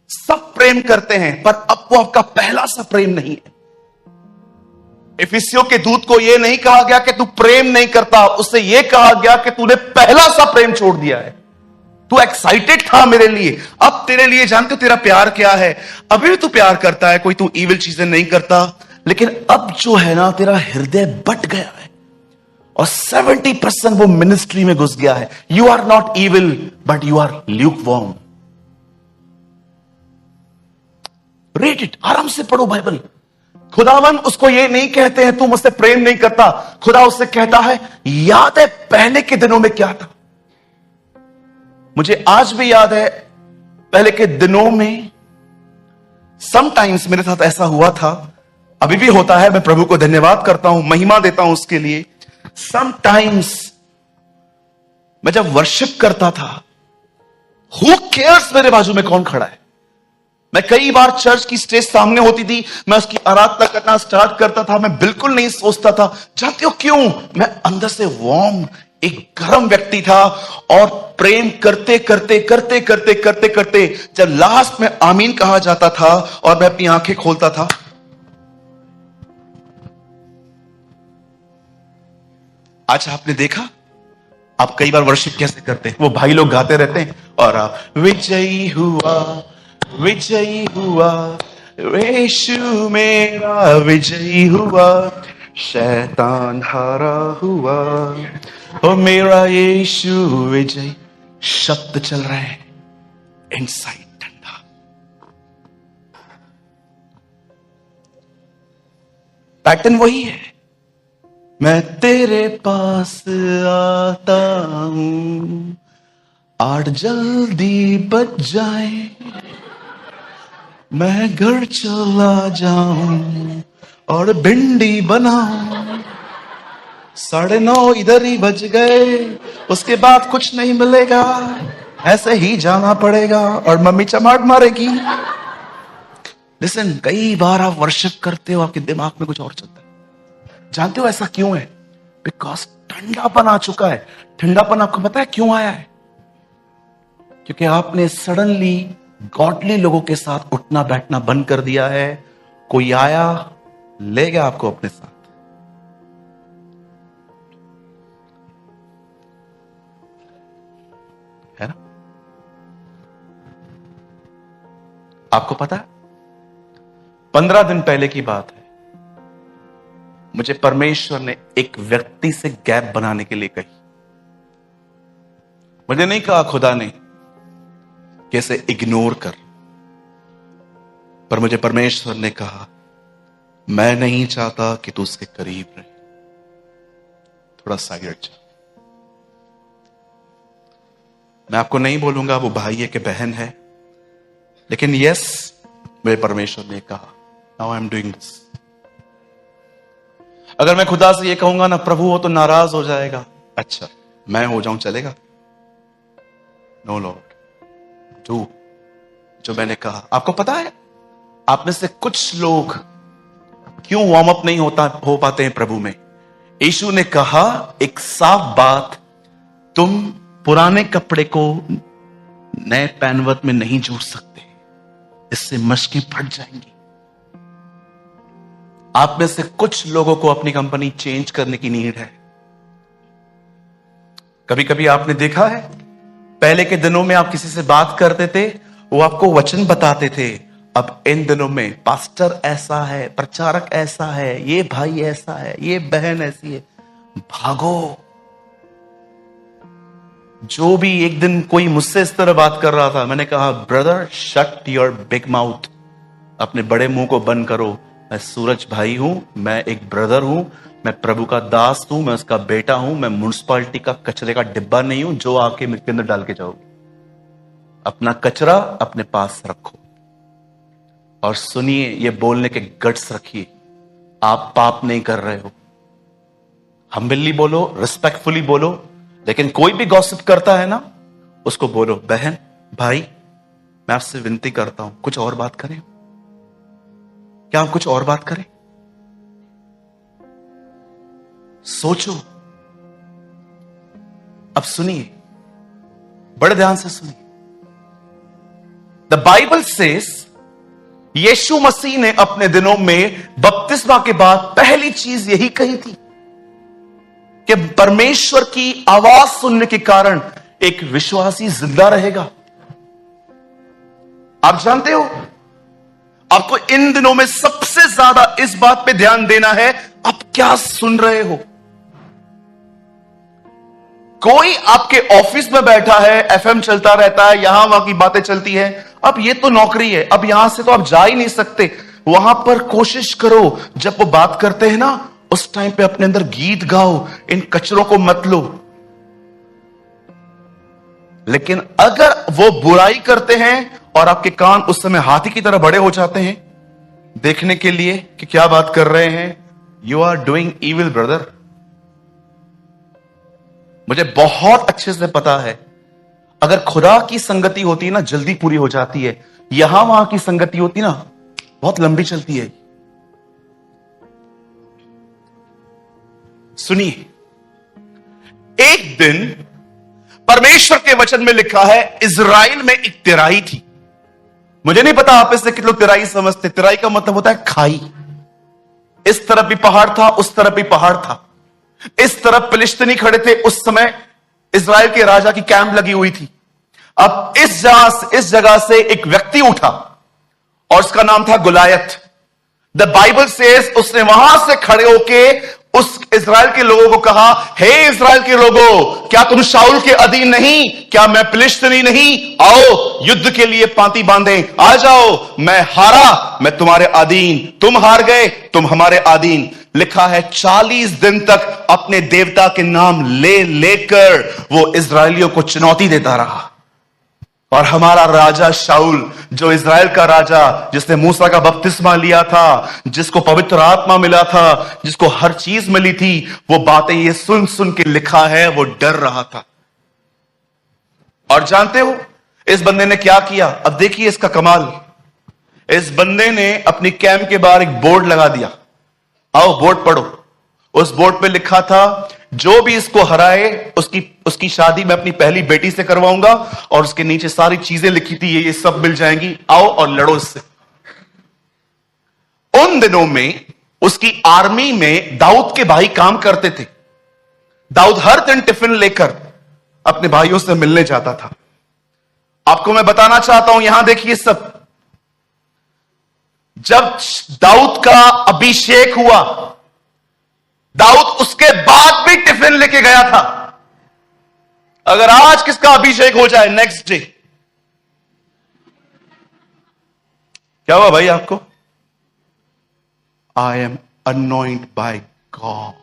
सब प्रेम करते हैं पर अब वो आपका पहला सा प्रेम नहीं है। इफिसियों के दूत को यह नहीं कहा गया कि तू प्रेम नहीं करता, उससे यह कहा गया कि तूने पहला सा प्रेम छोड़ दिया है। तू एक्साइटेड था मेरे लिए, अब तेरे लिए जानते हो तेरा प्यार क्या है। अभी भी तू प्यार करता है, कोई तू इविल चीजें नहीं करता, लेकिन अब जो है ना तेरा हृदय बट गया है और 70% वो मिनिस्ट्री में घुस गया है। You are not evil but you are lukewarm. Read it, आराम से पढ़ो बाइबल। खुदावन उसको ये नहीं कहते हैं तू मुझसे प्रेम नहीं करता, खुदा उससे कहता है याद है पहले के दिनों में क्या था। मुझे आज भी याद है पहले के दिनों में समटाइम्स मेरे साथ ऐसा हुआ था, अभी भी होता है। मैं प्रभु को धन्यवाद करता हूं, महिमा देता हूं उसके लिए। समटाइम्स मैं जब वर्शिप करता था, हु केयर्स मेरे बाजू में कौन खड़ा है। मैं कई बार चर्च की स्टेज सामने होती थी, मैं उसकी आराधना करना स्टार्ट करता था, मैं बिल्कुल नहीं सोचता था। जानते हो क्यों? मैं अंदर से वार्म, एक गर्म व्यक्ति था और प्रेम करते करते करते करते करते करते जब लास्ट में आमीन कहा जाता था और मैं अपनी आंखें खोलता था, आज आपने देखा आप कई बार वर्शिप कैसे करते हैं, वो भाई लोग गाते रहते हैं और आप विजयी हुआ विजयी हुआ, यीशु मेरा विजयी हुआ, शैतान हारा हुआ, ओ मेरा यीशु विजयी। शब्द चल रहे हैं, इनसाइड ठंडा। पैटर्न वही है। मैं तेरे पास आता हूं, 8 जल्दी बज जाए, मैं घर चला जाऊं और भिंडी बनाऊं। 9:30 इधर ही बज गए, उसके बाद कुछ नहीं मिलेगा, ऐसे ही जाना पड़ेगा और मम्मी चमाट मारेगी। लिसन, कई बार आप वर्शिप करते हो, आपके दिमाग में कुछ और चलता है। जानते हो ऐसा क्यों है? बिकॉज ठंडापन आ चुका है। ठंडापन आपको पता है क्यों आया है? क्योंकि आपने सडनली गॉडली लोगों के साथ उठना बैठना बंद कर दिया है। कोई आया, ले गया आपको अपने साथ। है ना? आपको पता है 15 दिन पहले की बात है, मुझे परमेश्वर ने एक व्यक्ति से गैप बनाने के लिए कही। मुझे नहीं कहा खुदा ने कैसे इग्नोर कर, पर मुझे परमेश्वर ने कहा मैं नहीं चाहता कि तू उसके करीब रहे, थोड़ा साइड जा। मैं आपको नहीं बोलूंगा वो भाई है कि बहन है, लेकिन यस, मेरे परमेश्वर ने कहा now I am doing this. अगर मैं खुदा से ये कहूंगा ना प्रभु वो तो नाराज हो जाएगा, अच्छा मैं हो जाऊं चलेगा? नो लॉर्ड, तू जो मैंने कहा। आपको पता है आप में से कुछ लोग क्यों वार्म अप नहीं हो पाते हैं प्रभु में? यीशु ने कहा एक साफ बात, तुम पुराने कपड़े को नए पैनवत में नहीं जोड़ सकते, इससे मशकें फट जाएंगी। आप में से कुछ लोगों को अपनी कंपनी चेंज करने की नीड है। कभी कभी आपने देखा है, पहले के दिनों में आप किसी से बात करते थे, वो आपको वचन बताते थे। अब इन दिनों में पास्टर ऐसा है, प्रचारक ऐसा है, ये भाई ऐसा है, ये बहन ऐसी है, भागो। जो भी एक दिन कोई मुझसे इस तरह बात कर रहा था, मैंने कहा brother shut your big mouth, अपने बड़े मुंह को बंद करो। मैं सूरज भाई हूं, मैं एक ब्रदर हूं, मैं प्रभु का दास हूं, मैं उसका बेटा हूं, मैं म्युनिसिपालिटी का कचरे का डिब्बा नहीं हूं जो आके मेरे अंदर डाल के जाओगे। अपना कचरा अपने पास रखो और सुनिए, ये बोलने के गट्स रखिए, आप पाप नहीं कर रहे हो। हम्बली बोलो, रिस्पेक्टफुली बोलो, लेकिन कोई भी गॉसिप करता है ना, उसको बोलो बहन भाई मैं आपसे विनती करता हूं कुछ और बात करें, क्या हम कुछ और बात करें? सोचो। अब सुनिए, बड़े ध्यान से सुनिए। द बाइबल सेज, यीशु मसीह ने अपने दिनों में बपतिस्मा के बाद पहली चीज यही कही थी कि परमेश्वर की आवाज सुनने के कारण एक विश्वासी जिंदा रहेगा। आप जानते हो, आपको इन दिनों में सबसे ज्यादा इस बात पे ध्यान देना है, आप क्या सुन रहे हो। कोई आपके ऑफिस में बैठा है, एफएम चलता रहता है, यहां वहां की बातें चलती है। अब ये तो नौकरी है, अब यहां से तो आप जा ही नहीं सकते। वहां पर कोशिश करो, जब वो बात करते हैं ना, उस टाइम पे अपने अंदर गीत गाओ, इन कचरों को मत लो। लेकिन अगर वो बुराई करते हैं और आपके कान उस समय हाथी की तरह बड़े हो जाते हैं देखने के लिए कि क्या बात कर रहे हैं, you are doing evil brother. मुझे बहुत अच्छे से पता है, अगर खुदा की संगति होती है ना, जल्दी पूरी हो जाती है। यहां वहां की संगति होती ना, बहुत लंबी चलती है। सुनिए, एक दिन परमेश्वर के वचन में लिखा है, इजराइल में एक तिराई थी। मुझे नहीं पता आप इससे कितने लोग तिराई समझते। तिराई का मतलब होता है खाई। इस तरफ भी पहाड़ था, उस तरफ भी पहाड़ था। इस तरफ फिलिस्तीनी खड़े थे, उस समय इजराइल के राजा की कैंप लगी हुई थी। अब इस जगह से एक व्यक्ति उठा और उसका नाम था गुलायत। द बाइबल सेज, उसने वहां से खड़े होके उस इजराइल के लोगों को कहा, हे इजराइल के लोगों, क्या तुम शाऊल के अधीन नहीं? क्या मैं फिलिस्तीनी नहीं? आओ युद्ध के लिए पांति बांधें, आ जाओ। मैं हारा, मैं तुम्हारे अधीन, तुम हार गए, तुम हमारे अधीन। लिखा है 40 दिन तक अपने देवता के नाम ले लेकर वो इजरायलियों को चुनौती देता रहा। और हमारा राजा शाऊल, जो इजराइल का राजा, जिसने मूसा का बपतिस्मा लिया था, जिसको पवित्र आत्मा मिला था, जिसको हर चीज मिली थी, वो बातें ये सुन सुन के लिखा है, वो डर रहा था। और जानते हो इस बंदे ने क्या किया? अब देखिए इसका कमाल। इस बंदे ने अपनी कैंप के बाहर एक बोर्ड लगा दिया। आओ बोर्ड पढ़ो। उस बोर्ड पे लिखा था, जो भी इसको हराए उसकी शादी मैं अपनी पहली बेटी से करवाऊंगा। और उसके नीचे सारी चीजें लिखी थी, ये सब मिल जाएंगी, आओ और लड़ो इससे। उन दिनों में उसकी आर्मी में दाऊद के भाई काम करते थे। दाऊद हर दिन टिफिन लेकर अपने भाइयों से मिलने जाता था। आपको मैं बताना चाहता हूं, यहां देखिए सब। जब दाऊद का अभिषेक हुआ, दाऊद उसके बाद भी टिफिन लेके गया था। अगर आज किसका अभिषेक हो जाए, नेक्स्ट डे क्या हुआ भाई आपको? I am anointed by God.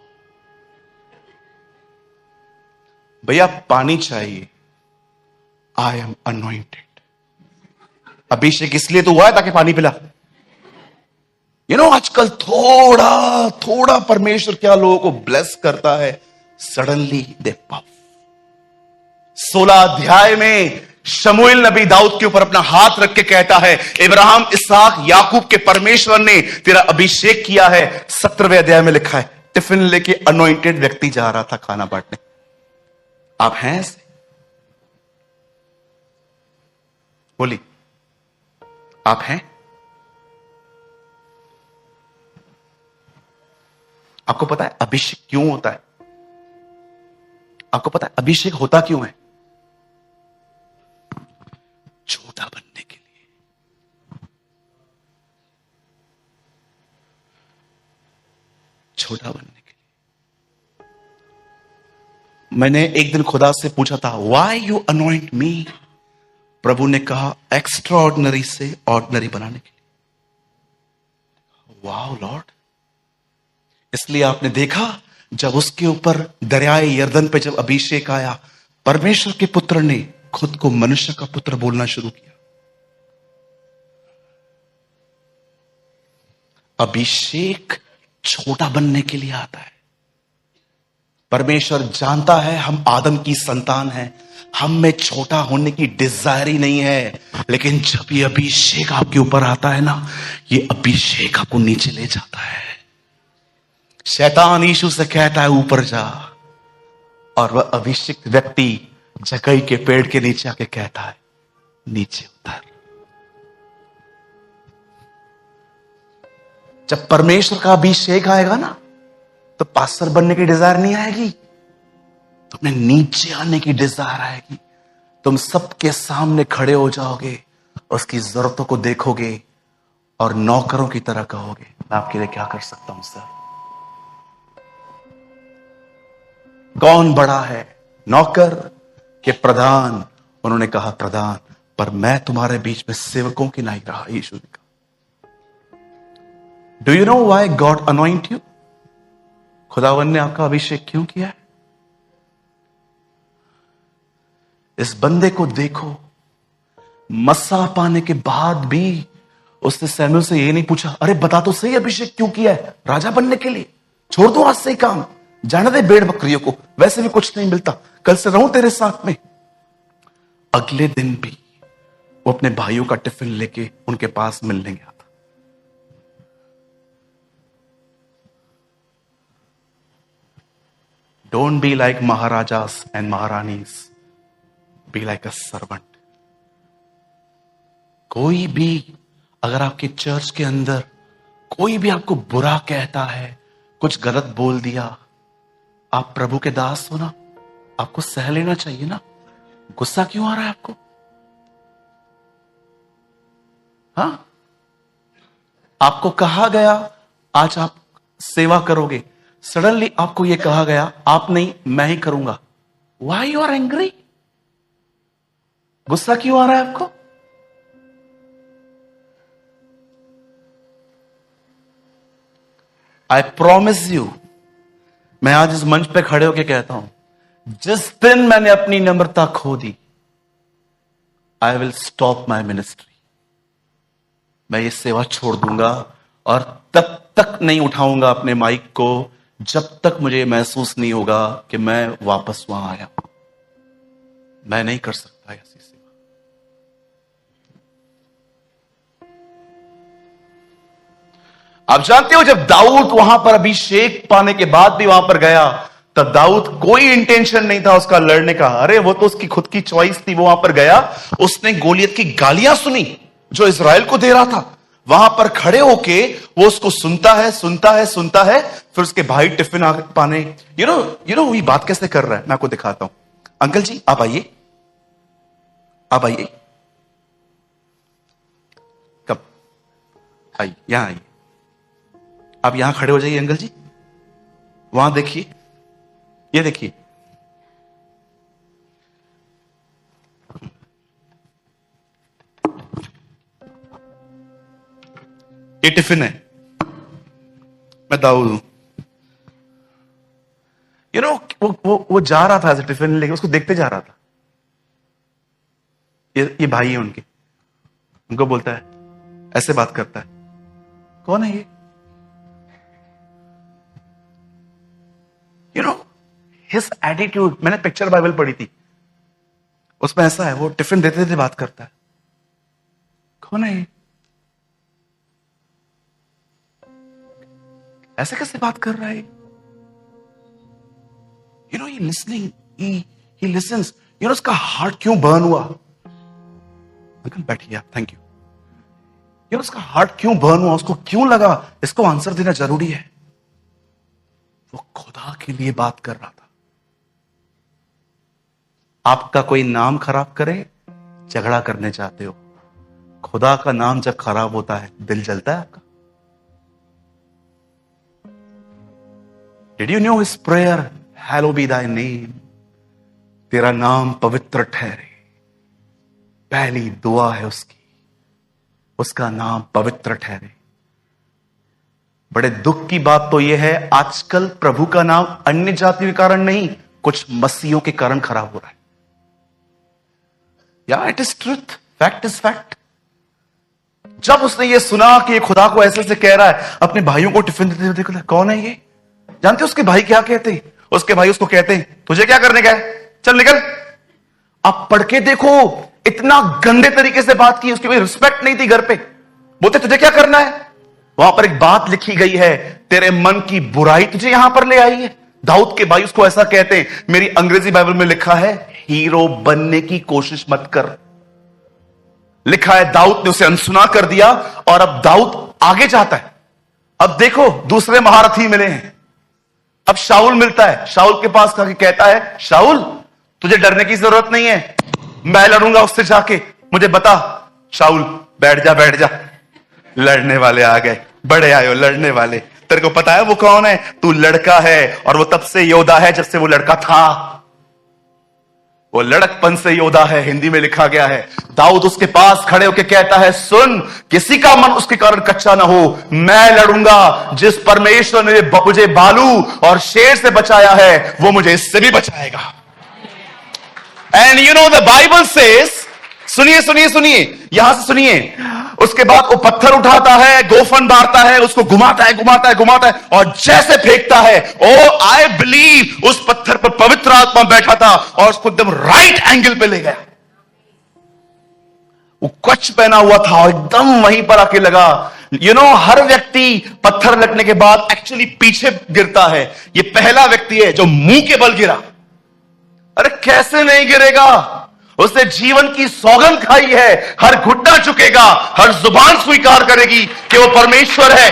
भैया पानी चाहिए, आई एम अनॉइंटेड। अभिषेक इसलिए तो हुआ है ताकि पानी पिला। आजकल थोड़ा थोड़ा परमेश्वर क्या लोगों को ब्लेस करता है, सडनली दे पफ। 16 अध्याय में शमूएल नबी दाऊद के ऊपर अपना हाथ रख के कहता है, इब्राहिम, इसहाक, याकूब के परमेश्वर ने तेरा अभिषेक किया है। 17वें अध्याय में लिखा है, टिफिन लेके अनॉइंटेड व्यक्ति जा रहा था खाना बांटने। आप हैं ऐसे? बोली, आप हैं? आपको पता है अभिषेक क्यों होता है? आपको पता है अभिषेक होता क्यों है? छोटा बनने के लिए। छोटा बनने के लिए। मैंने एक दिन खुदा से पूछा था, व्हाई यू अनॉइंट मी? प्रभु ने कहा, एक्स्ट्रा ऑर्डिनरी से ऑर्डिनरी बनाने के लिए। वाह लॉर्ड। इसलिए आपने देखा जब उसके ऊपर दरियाए यर्दन पे जब अभिषेक आया, परमेश्वर के पुत्र ने खुद को मनुष्य का पुत्र बोलना शुरू किया। अभिषेक छोटा बनने के लिए आता है। परमेश्वर जानता है हम आदम की संतान हैं, हम में छोटा होने की डिजायर ही नहीं है, लेकिन जब ये अभिषेक आपके ऊपर आता है ना, ये अभिषेक आपको नीचे ले जाता है। शैतान यीशु से कहता है ऊपर जा, और वह अभिषेक व्यक्ति जकई के पेड़ के नीचे आके कहता है नीचे उतर। जब परमेश्वर का अभिषेक आएगा ना, तो पास्टर बनने की डिजायर नहीं आएगी, तुम्हें नीचे आने की डिजायर आएगी। तुम सबके सामने खड़े हो जाओगे, उसकी जरूरतों को देखोगे और नौकरों की तरह कहोगे, मैं आपके लिए क्या कर सकता हूं सर? कौन बड़ा है, नौकर के प्रधान? उन्होंने कहा प्रधान, पर मैं तुम्हारे बीच में सेवकों की नहीं रहा। यीशु ने कहा, do you know why God anoint you? खुदावन ने आपका अभिषेक क्यों किया है? इस बंदे को देखो, मस्सा पाने के बाद भी उसने सैमुएल से ये नहीं पूछा, अरे बता तो सही अभिषेक क्यों किया है? राजा बनने के लिए? छोड़ दो आज से ही काम, जाने दे भेड़ बकरियों को, वैसे भी कुछ नहीं मिलता, कल से रहूं तेरे साथ में। अगले दिन भी वो अपने भाइयों का टिफिन लेके उनके पास मिलने गया था। Don't be like maharajas and maharanis, be like a servant. कोई भी अगर आपके चर्च के अंदर कोई भी आपको बुरा कहता है, कुछ गलत बोल दिया, आप प्रभु के दास हो ना, आपको सह लेना चाहिए ना। गुस्सा क्यों आ रहा है आपको? हाँ, आपको कहा गया आज आप सेवा करोगे, सडनली आपको यह कहा गया आप नहीं मैं ही करूंगा। Why you are angry? गुस्सा क्यों आ रहा है आपको? आई प्रॉमिस यू, मैं आज इस मंच पे खड़े होकर कहता हूं, जिस दिन मैंने अपनी नम्रता खो दी, I will stop my ministry. मैं ये सेवा छोड़ दूंगा और तब तक नहीं उठाऊंगा अपने माइक को जब तक मुझे महसूस नहीं होगा कि मैं वापस वहां आया हूं। मैं नहीं कर सकता ऐसी सेवा। आप जानते हो जब दाऊद वहां पर अभिषेक पाने के बाद भी वहां पर गया, तब दाऊद कोई इंटेंशन नहीं था उसका लड़ने का। अरे वो तो उसकी खुद की चॉइस थी, वो वहां पर गया, उसने गोलियत की गालियां सुनी जो इजराइल को दे रहा था। वहां पर खड़े होके वो उसको सुनता है सुनता है सुनता है, फिर उसके भाई टिफिन पाने, यू नो ये बात कैसे कर रहा है, मैं आपको दिखाता हूं। अंकल जी आप आइए, आप आइए, कब आइए, यहां आइए, आप यहां खड़े हो जाइए अंकल जी। वहां देखिए, ये देखिए, ये टिफिन है, मैं दाऊद हूं। यू नो वो जा रहा था ऐसे टिफिन लेके, उसको देखते जा रहा था। ये भाई है उनके, उनको बोलता है, ऐसे बात करता है, कौन है ये? यू नो हिज एटीट्यूड, मैंने पिक्चर बाइबल पढ़ी थी, उसमें ऐसा है, वो टिफिन देते देते बात करता है, कौन है ये? ऐसे कैसे बात कर रहा है? You know, he listening, he lessons. You know, उसका हार्ट क्यों बर्न हुआ? अंकल बैठिए आप, थैंक यू। यू नो, उसका हार्ट क्यों बर्न हुआ? उसको क्यों लगा इसको आंसर देना जरूरी है? वो खुदा के लिए बात कर रहा था। आपका कोई नाम खराब करे, झगड़ा करने चाहते हो। खुदा का नाम जब खराब होता है, दिल जलता है आपका। Did you know his prayer, hello B Dai name, तेरा नाम पवित्र ठहरे। पहली दुआ है उसकी, उसका नाम पवित्र ठहरे। बड़े दुख की बात तो यह है, आजकल प्रभु का नाम अन्य जातियों के कारण नहीं, कुछ मसीहों के कारण खराब हो रहा है। या it is truth, fact is fact. जब उसने ये सुना कि ये खुदा को ऐसे ऐसे कह रहा है, अपने भाइयों को टिफिन देते हुए देखो, कौन है ये? जानते उसके भाई क्या कहते? उसके भाई उसको कहते हैं, तुझे क्या करने का है, चल निकल। आप पढ़ के देखो, इतना गंदे तरीके से बात की, उसकी कोई रिस्पेक्ट नहीं थी घर पे। बोलते तुझे क्या करना है? वहां पर एक बात लिखी गई है, तेरे मन की बुराई तुझे यहां पर ले आई है। दाऊद के भाई उसको ऐसा कहते हैं, मेरी अंग्रेजी बाइबल में लिखा है, हीरो बनने की कोशिश मत कर। लिखा है दाऊद ने उसे अनसुना कर दिया, और अब दाऊद आगे जाता है। अब देखो दूसरे महारथी मिले हैं। अब शाऊल मिलता है, शाऊल के पास जाके कहता है, शाऊल तुझे डरने की जरूरत नहीं है, मैं लड़ूंगा उससे जाके, मुझे बता। शाऊल बैठ जा बैठ जा, लड़ने वाले आ गए, बड़े आयो लड़ने वाले। तेरे को पता है वो कौन है? तू लड़का है, और वो तब से योद्धा है जब से वो लड़का था। वो लड़कपन से योद्धा है, हिंदी में लिखा गया है। दाऊद उसके पास खड़े होकर कहता है, सुन, किसी का मन उसके कारण कच्चा ना हो, मैं लड़ूंगा। जिस परमेश्वर ने मुझे भालू और शेर से बचाया है, वो मुझे इससे भी बचाएगा। And you know the Bible says, सुनिए सुनिए सुनिए, यहां से सुनिए। उसके बाद वो पत्थर उठाता है, गोफन मारता है, उसको घुमाता है घुमाता है घुमाता है, और जैसे फेंकता है, ओ आई बिलीव उस पत्थर पर पवित्र आत्मा बैठा था और उसको एकदम राइट एंगल पे ले गया। वो कच्छ पहना हुआ था और एकदम वहीं पर आके लगा। यू नो, हर व्यक्ति पत्थर लगने के बाद एक्चुअली पीछे गिरता है। ये पहला व्यक्ति है जो मुंह के बल गिरा। अरे कैसे नहीं गिरेगा? उसने जीवन की सौगंध खाई है, हर घुटना झुकेगा, हर जुबान स्वीकार करेगी कि वो परमेश्वर है।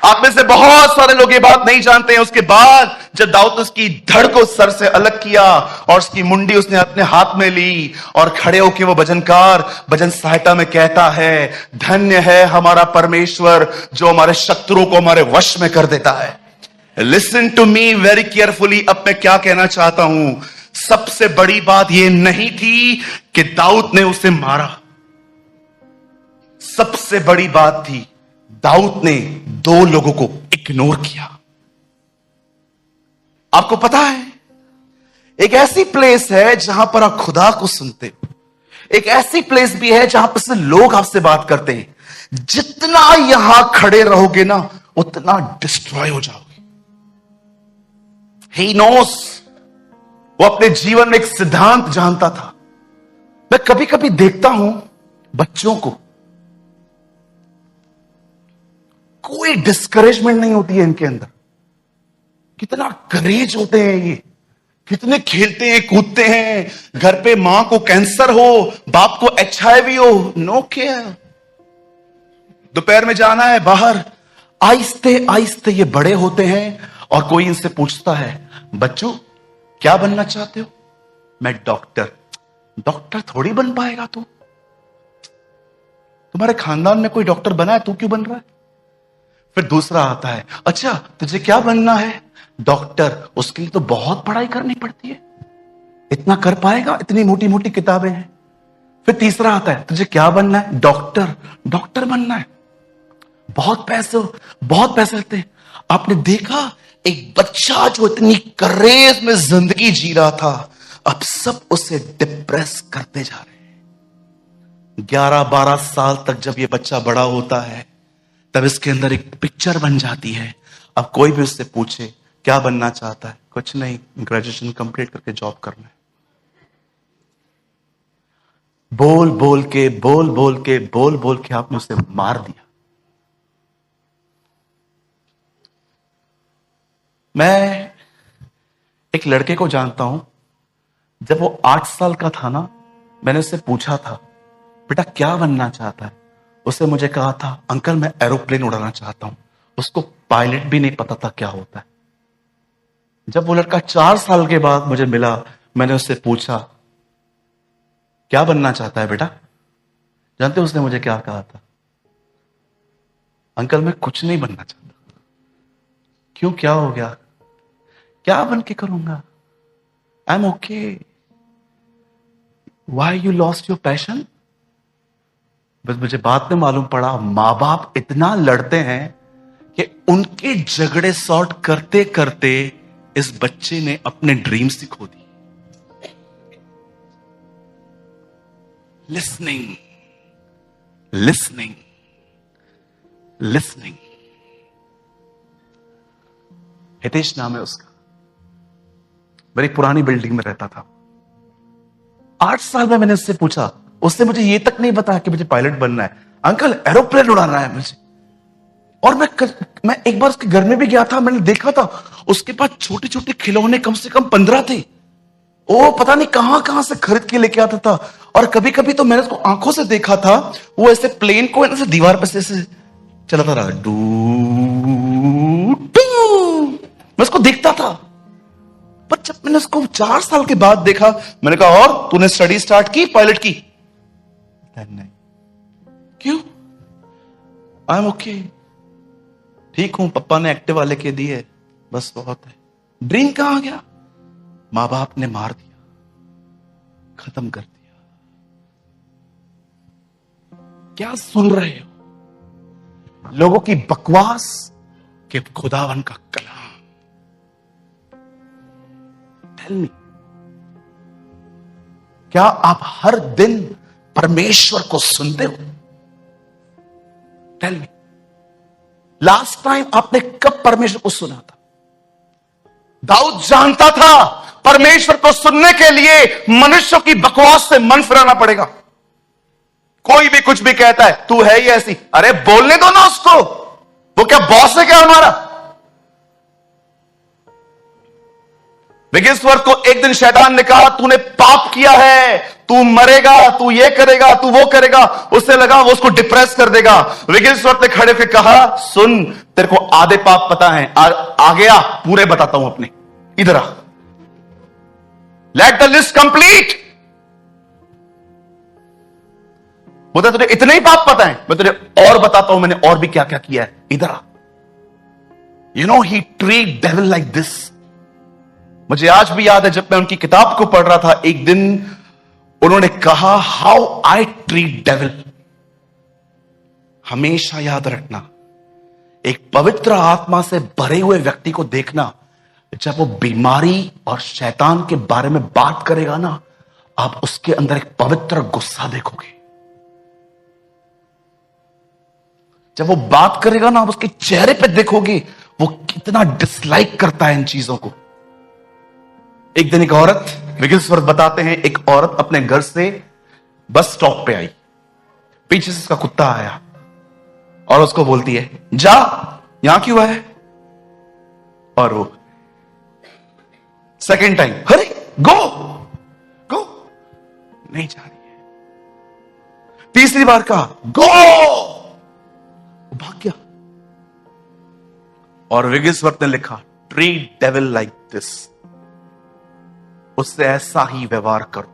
आप में से बहुत सारे लोग ये बात नहीं जानते हैं। उसके बाद जब दाऊद ने उसकी धड़ को सर से अलग किया और उसकी मुंडी उसने अपने हाथ में ली, और खड़े होकर वो भजनकार भजन सहायता में कहता है, धन्य है हमारा परमेश्वर जो हमारे शत्रुओं को हमारे वश में कर देता है। Listen to me very carefully. अब मैं क्या कहना चाहता हूं, सबसे बड़ी बात यह नहीं थी कि दाऊद ने उसे मारा। सबसे बड़ी बात थी, दाऊद ने दो लोगों को इग्नोर किया। आपको पता है, एक ऐसी प्लेस है जहां पर आप खुदा को सुनते हो, एक ऐसी प्लेस भी है जहां पर से लोग आपसे बात करते हैं। जितना यहां खड़े रहोगे ना, उतना डिस्ट्रॉय हो जाओगे। He knows, वो अपने जीवन में एक सिद्धांत जानता था। मैं कभी कभी देखता हूं बच्चों को, कोई डिस्करेजमेंट नहीं होती है इनके अंदर। कितना करेज होते हैं ये, कितने खेलते हैं कूदते हैं। घर पे मां को कैंसर हो, बाप को HIV हो, नो केयर। दोपहर में जाना है बाहर, आहिस्ते आहिस्ते ये बड़े होते हैं। और कोई इनसे पूछता है, बच्चों क्या बनना चाहते हो? मैं डॉक्टर। डॉक्टर थोड़ी बन पाएगा तू, तुम्हारे खानदान में कोई डॉक्टर बना है, तू क्यों बन रहा है? फिर दूसरा आता है, अच्छा तुझे क्या बनना है? डॉक्टर। उसके लिए तो बहुत पढ़ाई करनी पड़ती है, इतना कर पाएगा? इतनी मोटी मोटी किताबें हैं। फिर तीसरा आता है, तुझे क्या बनना है? डॉक्टर। डॉक्टर बनना है, बहुत पैसे लगते हैं। आपने देखा एक बच्चा जो इतनी करेज में जिंदगी जी रहा था, अब सब उसे डिप्रेस करते जा रहे हैं। 11-12 साल तक जब ये बच्चा बड़ा होता है, तब इसके अंदर एक पिक्चर बन जाती है। अब कोई भी उससे पूछे क्या बनना चाहता है, कुछ नहीं, ग्रेजुएशन कंप्लीट करके जॉब करना है। बोल बोल के आपने उसे मार दिया। मैं एक लड़के को जानता हूं, जब वो 8 साल का था ना, मैंने उससे पूछा था बेटा क्या बनना चाहता है। उसने मुझे कहा था अंकल मैं एरोप्लेन उड़ाना चाहता हूं। उसको पायलट भी नहीं पता था क्या होता है। जब वो लड़का 4 साल के बाद मुझे मिला, मैंने उससे पूछा क्या बनना चाहता है बेटा। जानते उसने मुझे क्या कहा था? अंकल मैं कुछ नहीं बनना चाहता। क्यों, क्या हो गया? क्या बन के करूंगा? I am okay. Why you lost your passion? बस मुझे बाद में मालूम पड़ा मां बाप इतना लड़ते हैं कि उनके झगड़े सॉर्ट करते करते इस बच्चे ने अपने ड्रीम्स ही खो दी। Listening, listening, listening. हितेश नाम है उसका, मेरी पुरानी बिल्डिंग में रहता था। 8 साल में मैंने उससे पूछा, उसने मुझे ये तक नहीं बताया कि मुझे पायलट बनना है, अंकल एरोप्लेन उड़ाना है मुझे। और मैं एक बार उसके घर में भी गया था, मैंने देखा था उसके पास छोटे छोटे खिलौने कम से कम 15 थे। ओ पता नहीं कहां कहां से खरीद के लेके आता था। और कभी कभी तो मैंने उसको आंखों से देखा था, वो ऐसे प्लेन को ऐसे दीवार पर से चलाता रहा, डू डू, मैं उसको देखता था। पर जब मैंने उसको 4 साल के बाद देखा, मैंने कहा और तूने स्टडी स्टार्ट की पायलट की? नहीं। क्यों? आई एम ओके, ठीक हूं, पप्पा ने एक्टिव वाले के दिए, बस बहुत है। ड्रीम कहां गया? मां बाप ने मार दिया, खत्म कर दिया। क्या सुन रहे हो? लोगों की बकवास के खुदावन का कलाम। टेल मी, क्या आप हर दिन परमेश्वर को सुनते हो? टेल मी, लास्ट टाइम आपने कब परमेश्वर को सुना था? दाऊद जानता था परमेश्वर को सुनने के लिए मनुष्यों की बकवास से मन फिराना पड़ेगा। कोई भी कुछ भी कहता है, तू है ही ऐसी, अरे बोलने दो ना उसको, वो क्या बॉस है क्या हमारा? विगेश्वर को एक दिन शैतान ने कहा तूने पाप किया है, तू मरेगा, तू ये करेगा, तू वो करेगा। उससे लगा वो उसको डिप्रेस कर देगा। विगेश्वर ने खड़े होकर कहा सुन, तेरे को आधे पाप पता है, आ गया पूरे बताता हूं अपने, इधर आ, लेट द लिस्ट कंप्लीट। बोलता तुझे इतने ही पाप पता है, मैं तुझे और बताता हूं मैंने और भी क्या क्या किया है, इधर आ। You know he treat devil like this. मुझे आज भी याद है जब मैं उनकी किताब को पढ़ रहा था, एक दिन उन्होंने कहा हाउ आई ट्रीट डेविल। हमेशा याद रखना, एक पवित्र आत्मा से भरे हुए व्यक्ति को देखना, जब वो बीमारी और शैतान के बारे में बात करेगा ना, आप उसके अंदर एक पवित्र गुस्सा देखोगे। जब वो बात करेगा ना, आप उसके चेहरे पे देखोगे वो कितना डिसलाइक करता है इन चीजों को। एक दिन एक औरत, विगेश्वर बताते हैं, एक औरत अपने घर से बस स्टॉप पे आई, पीछे से उसका कुत्ता आया और उसको बोलती है जा, यहां क्यों आया? और वो सेकेंड टाइम, अरे गो गो, नहीं जा रही है। तीसरी बार कहा गो, वो भाग गया। और विगेश्वर ने लिखा ट्रीट डेविल लाइक दिस, उससे ऐसा ही व्यवहार करो।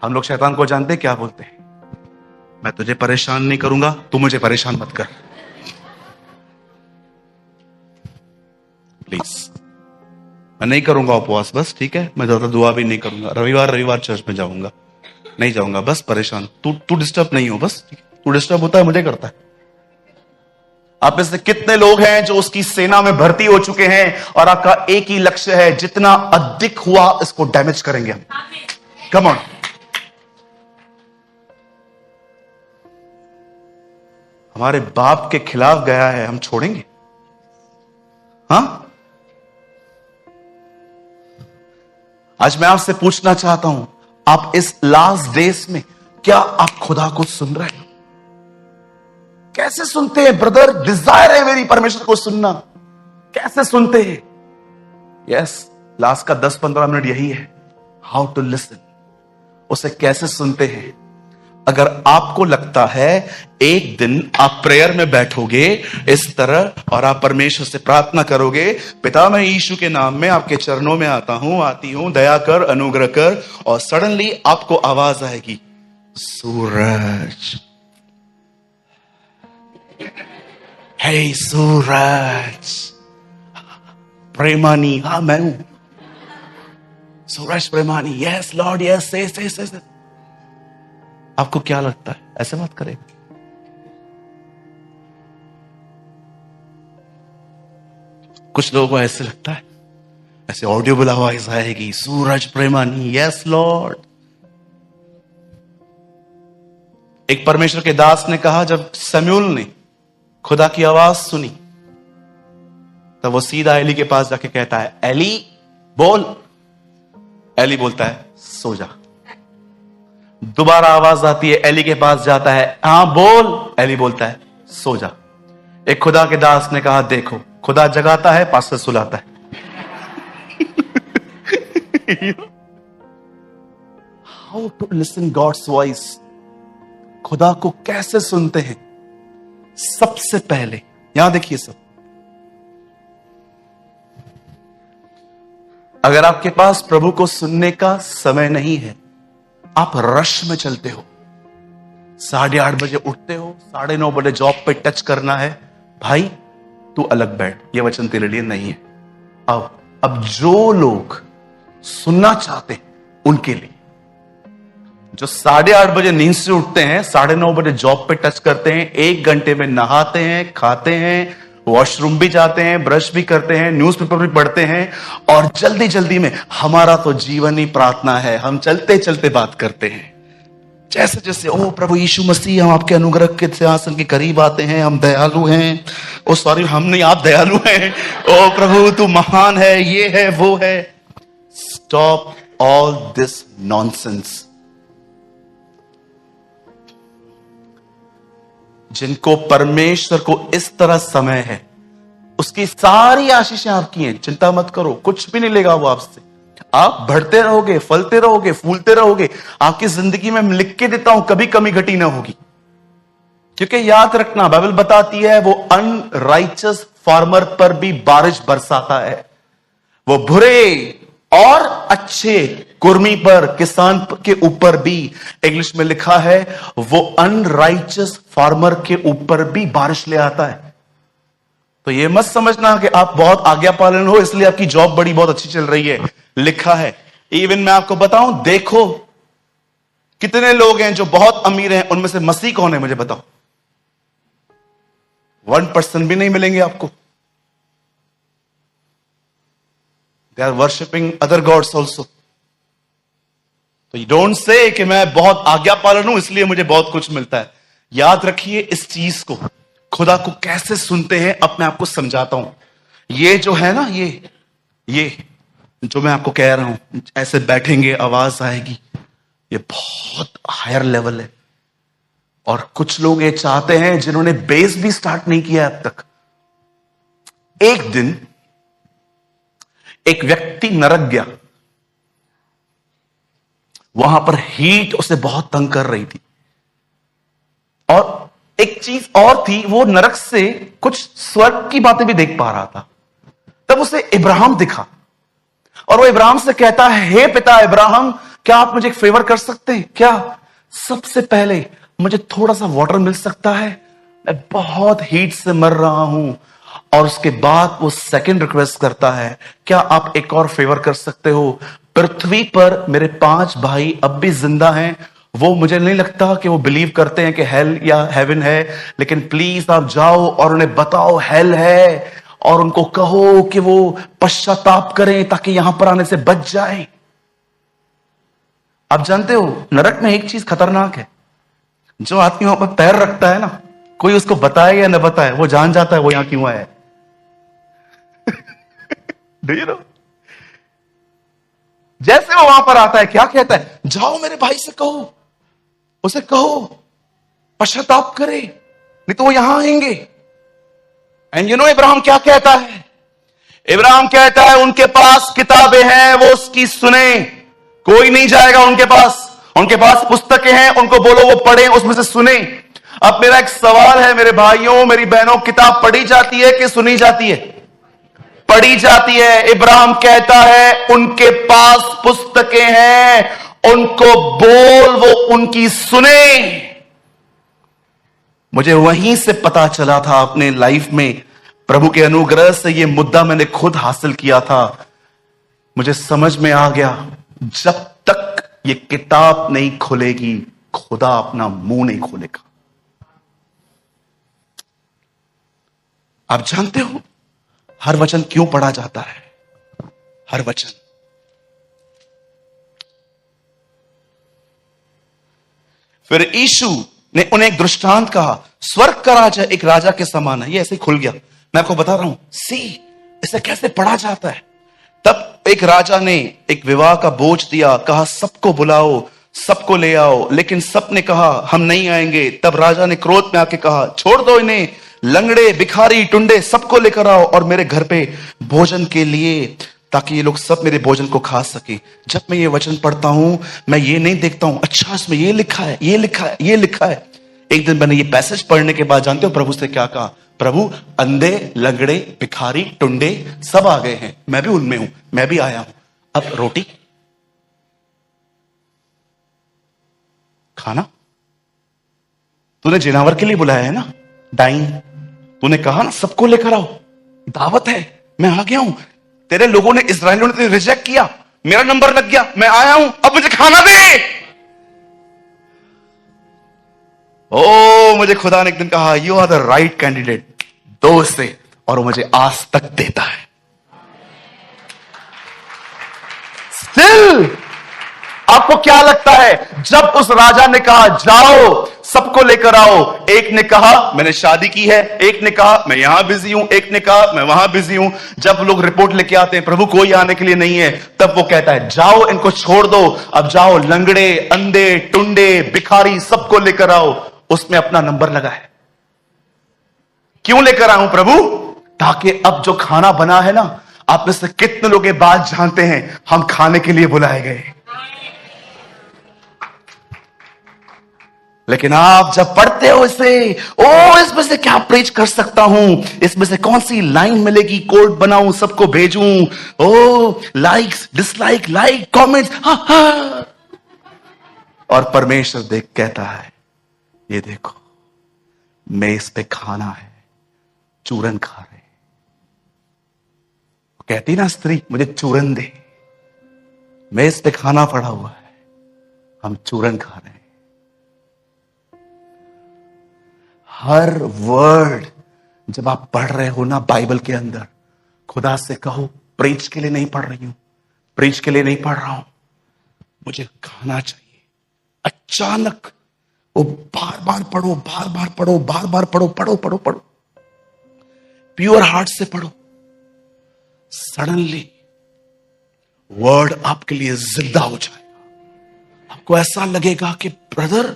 हम लोग शैतान को जानते क्या बोलते हैं? मैं तुझे परेशान नहीं करूंगा, तू मुझे परेशान मत कर, प्लीज। मैं नहीं करूंगा उपवास, बस ठीक है, मैं ज्यादा दुआ भी नहीं करूंगा, रविवार चर्च में जाऊंगा, नहीं जाऊंगा, बस परेशान, तू डिस्टर्ब नहीं हो, बस ठीक है। तू डिस्टर्ब होता है मुझे करता है। आप में से कितने लोग हैं जो उसकी सेना में भर्ती हो चुके हैं और आपका एक ही लक्ष्य है, जितना अधिक हुआ इसको डैमेज करेंगे हम। कम ऑन, हमारे बाप के खिलाफ गया है, हम छोड़ेंगे? हां, आज मैं आपसे पूछना चाहता हूं, आप इस लास्ट डेज में क्या आप खुदा को सुन रहे हैं? कैसे सुनते हैं ब्रदर? डिजायर है मेरी परमेश्वर को सुनना। कैसे सुनते हैं। यस, लास्ट का 10-15 मिनट यही है, हाउ टू लिसन, उसे कैसे सुनते हैं। अगर आपको लगता है एक दिन आप प्रेयर में बैठोगे इस तरह और आप परमेश्वर से प्रार्थना करोगे, पिता मैं यीशु के नाम में आपके चरणों में आता हूं, आती हूं, दया कर, अनुग्रह कर, और सडनली आपको आवाज आएगी, सूरज, हे सूरज प्रेमानी, हाँ मैं हूं सूरज प्रेमानी, यस लॉर्ड, यस से। आपको क्या लगता है ऐसे बात करेगा? कुछ लोगों को ऐसे लगता है, ऐसे ऑडियोबल आवाज आएगी, सूरज प्रेमानी, यस लॉर्ड। एक परमेश्वर के दास ने कहा, जब शमूएल ने खुदा की आवाज सुनी तब वो सीधा एली के पास जाके कहता है, एली बोल। एली बोलता है, सो जा। दोबारा आवाज आती है, एली के पास जाता है, हां बोल। एली बोलता है, सो जा। एक खुदा के दास ने कहा, देखो खुदा जगाता है, पास्टर सुलाता है। How to listen God's voice, खुदा को कैसे सुनते हैं। सबसे पहले यहां देखिए सब, अगर आपके पास प्रभु को सुनने का समय नहीं है, आप रश में चलते हो, 8:30 बजे उठते हो, 9:30 बजे जॉब पे टच करना है, भाई तू अलग बैठ, ये वचन तेरे लिए नहीं है। अब जो लोग सुनना चाहते उनके लिए, जो 8:30 बजे नींद से उठते हैं, 9:30 बजे जॉब पे टच करते हैं, 1 घंटे में नहाते हैं, खाते हैं, वॉशरूम भी जाते हैं, ब्रश भी करते हैं, न्यूज़पेपर भी पढ़ते हैं, और जल्दी जल्दी में हमारा तो जीवन ही प्रार्थना है, हम चलते चलते बात करते हैं, जैसे जैसे ओ प्रभु यीशु मसीह हम आपके अनुग्रह के सिंहासन के करीब आते हैं, हम दयालु हैं, ओ सॉरी हम नहीं, आप दयालु हैं, ओ प्रभु तू महान है, ये है वो है। Stop all this nonsense. जिनको परमेश्वर को इस तरह समय है, उसकी सारी आशीषें आपकी हैं, चिंता मत करो, कुछ भी नहीं लेगा वो आपसे। आप बढ़ते रहोगे, फलते रहोगे, फूलते रहोगे। आपकी जिंदगी में मैं लिख के देता हूं, कभी कमी घटी ना होगी। क्योंकि याद रखना, बाइबल बताती है वो अनराइचस फार्मर पर भी बारिश बरसाता है, वो बुरे और अच्छे कुर्मी पर, किसान के ऊपर भी, इंग्लिश में लिखा है वो अनराइचस फार्मर के ऊपर भी बारिश ले आता है। तो ये मत समझना कि आप बहुत आज्ञा पालन हो इसलिए आपकी जॉब बड़ी बहुत अच्छी चल रही है। लिखा है, इवन मैं आपको बताऊं, देखो कितने लोग हैं जो बहुत अमीर हैं, उनमें से मसीह कौन है मुझे बताओ? 1% भी नहीं मिलेंगे आपको। They are worshipping other gods also. तो you don't say कि मैं बहुत आज्ञा पालन हूं इसलिए मुझे बहुत कुछ मिलता है। याद रखिए इस चीज को, खुदा को कैसे सुनते हैं, अपने आप को समझाता हूं। ये जो है ना, ये जो मैं आपको कह रहा हूं, ऐसे बैठेंगे आवाज आएगी, ये बहुत हायर लेवल है। और कुछ लोग ये चाहते हैं जिन्होंने बेस भी स्टार्ट नहीं किया अब तक। एक दिन एक व्यक्ति नरक गया, वहां पर हीट उसे बहुत तंग कर रही थी, और एक चीज और थी, वो नरक से कुछ स्वर्ग की बातें भी देख पा रहा था। तब उसे इब्राहिम दिखा, और वो इब्राहिम से कहता है, हे पिता इब्राहिम, क्या आप मुझे एक फेवर कर सकते हैं? क्या? सबसे पहले मुझे थोड़ा सा वाटर मिल सकता है, मैं बहुत हीट से मर रहा हूं। और उसके बाद वो सेकंड रिक्वेस्ट करता है, क्या आप एक और फेवर कर सकते हो? पृथ्वी पर मेरे 5 भाई अब भी जिंदा हैं, वो मुझे नहीं लगता कि वो बिलीव करते हैं कि हेल या हेवन है, लेकिन प्लीज आप जाओ और उन्हें बताओ हेल है, और उनको कहो कि वो पश्चाताप करें ताकि यहां पर आने से बच जाए। आप जानते हो नरक में एक चीज खतरनाक है, जो आदमी वहां पर पैर रखता है ना, कोई उसको बताए या न बताए, वो जान जाता है वो यहां क्यों आया है। Do you know? जैसे वो वहां पर आता है, क्या कहता है? जाओ मेरे भाई से कहो, उसे कहो पश्चाताप करे, नहीं तो वो यहां आएंगे। एंड यू नो इब्राहिम क्या कहता है? इब्राहिम कहता है उनके पास किताबें हैं, वो उसकी सुने। कोई नहीं जाएगा उनके पास। उनके पास पुस्तकें हैं, उनको बोलो वो पढ़े, उसमें से सुने। अब मेरा एक सवाल है मेरे भाइयों मेरी बहनों, किताब पढ़ी जाती है कि सुनी जाती है? पढ़ी जाती है। इब्राहिम कहता है उनके पास पुस्तकें हैं, उनको बोल वो उनकी सुने। मुझे वहीं से पता चला था अपने लाइफ में, प्रभु के अनुग्रह से ये मुद्दा मैंने खुद हासिल किया था। मुझे समझ में आ गया, जब तक ये किताब नहीं खुलेगी खुदा अपना मुंह नहीं खोलेगा। आप जानते हो हर वचन क्यों पढ़ा जाता है? हर वचन। फिर यीशु ने उन्हें एक दृष्टांत कहा, स्वर्ग का राजा एक राजा के समान है। ये ऐसे ही खुल गया, मैं आपको बता रहा हूं, सी इसे कैसे पढ़ा जाता है। तब एक राजा ने एक विवाह का बोझ दिया, कहा सबको बुलाओ, सबको ले आओ, लेकिन सब ने कहा हम नहीं आएंगे। तब राजा ने क्रोध में आके कहा छोड़ दो इन्हें, लंगड़े भिखारी टुंडे सबको लेकर आओ और मेरे घर पे भोजन के लिए, ताकि ये लोग सब मेरे भोजन को खा सके। जब मैं ये वचन पढ़ता हूं मैं ये नहीं देखता हूं अच्छा इसमें ये लिखा है, ये लिखा है, ये लिखा है। एक दिन मैंने ये पैसेज पढ़ने के बाद जानते हो प्रभु से क्या कहा? प्रभु अंधे लंगड़े भिखारी टुंडे सब आ गए हैं, मैं भी उनमें हूं, मैं भी आया हूं। अब रोटी खाना तूने जिनावर के लिए बुलाया है ना, डाइन, तूने कहा ना सबको लेकर आओ, दावत है, मैं आ गया हूं। तेरे लोगों ने, इस्राएलियों ने रिजेक्ट किया, मेरा नंबर लग गया, मैं आया हूं, अब मुझे खाना दे। ओ मुझे खुदा ने एक दिन कहा you are the right candidate, दो से, और वो मुझे आज तक देता है। स्टिल आपको क्या लगता है जब उस राजा ने कहा जाओ सबको लेकर आओ, एक ने कहा मैंने शादी की है, एक ने कहा मैं यहां बिजी हूं, एक ने कहा मैं वहां बिजी हूं। जब लोग रिपोर्ट लेके आते हैं प्रभु कोई आने के लिए नहीं है, तब वो कहता है जाओ इनको छोड़ दो, अब जाओ लंगड़े अंधे टुंडे भिखारी सबको लेकर आओ। उसमें अपना नंबर लगा है। क्यों लेकर आऊं प्रभु? ताकि अब जो खाना बना है ना, आप में से कितने लोग ये बात जानते हैं हम खाने के लिए बुलाए गए, लेकिन आप जब पढ़ते हो इसे, ओ इसमें से क्या प्रीच कर सकता हूं, इसमें से कौन सी लाइन मिलेगी, कोड बनाऊं सबको भेजूं, ओ लाइक्स डिसलाइक लाइक कमेंट्स, हाँ हाँ। और परमेश्वर देख कहता है ये देखो मेज पे खाना है, चूरन खा रहे। कहती ना स्त्री मुझे चूरन दे, मेज पे खाना पड़ा हुआ है, हम चूरन खा रहे हैं। हर वर्ड जब आप पढ़ रहे हो ना बाइबल के अंदर, खुदा से कहो प्रीच के लिए नहीं पढ़ रही हूं, प्रीच के लिए नहीं पढ़ रहा हूं, मुझे खाना चाहिए। अचानक वो बार बार पढ़ो, बार बार पढ़ो, बार बार पढ़ो, पढ़ो पढ़ो पढ़ो, प्योर हार्ट से पढ़ो। सडनली वर्ड आपके लिए जिंदा हो जाएगा। आपको ऐसा लगेगा कि ब्रदर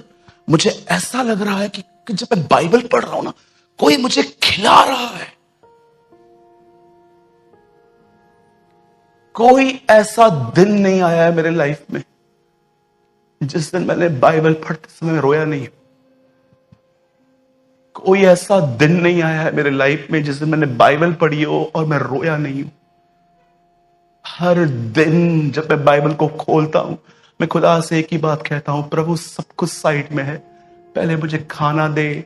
मुझे ऐसा लग रहा है कि जब मैं बाइबल पढ़ रहा हूं ना कोई मुझे खिला रहा है। कोई ऐसा दिन नहीं आया है मेरे लाइफ में जिस दिन मैंने बाइबल पढ़ते समय रोया नहीं। कोई ऐसा दिन नहीं आया है मेरे लाइफ में जिस दिन मैंने बाइबल पढ़ी हो और मैं रोया नहीं हूं। हर दिन जब मैं बाइबल को खोलता हूं मैं खुदा से एक ही बात कहता हूं, प्रभु सब कुछ साइड में है, पहले मुझे खाना दे।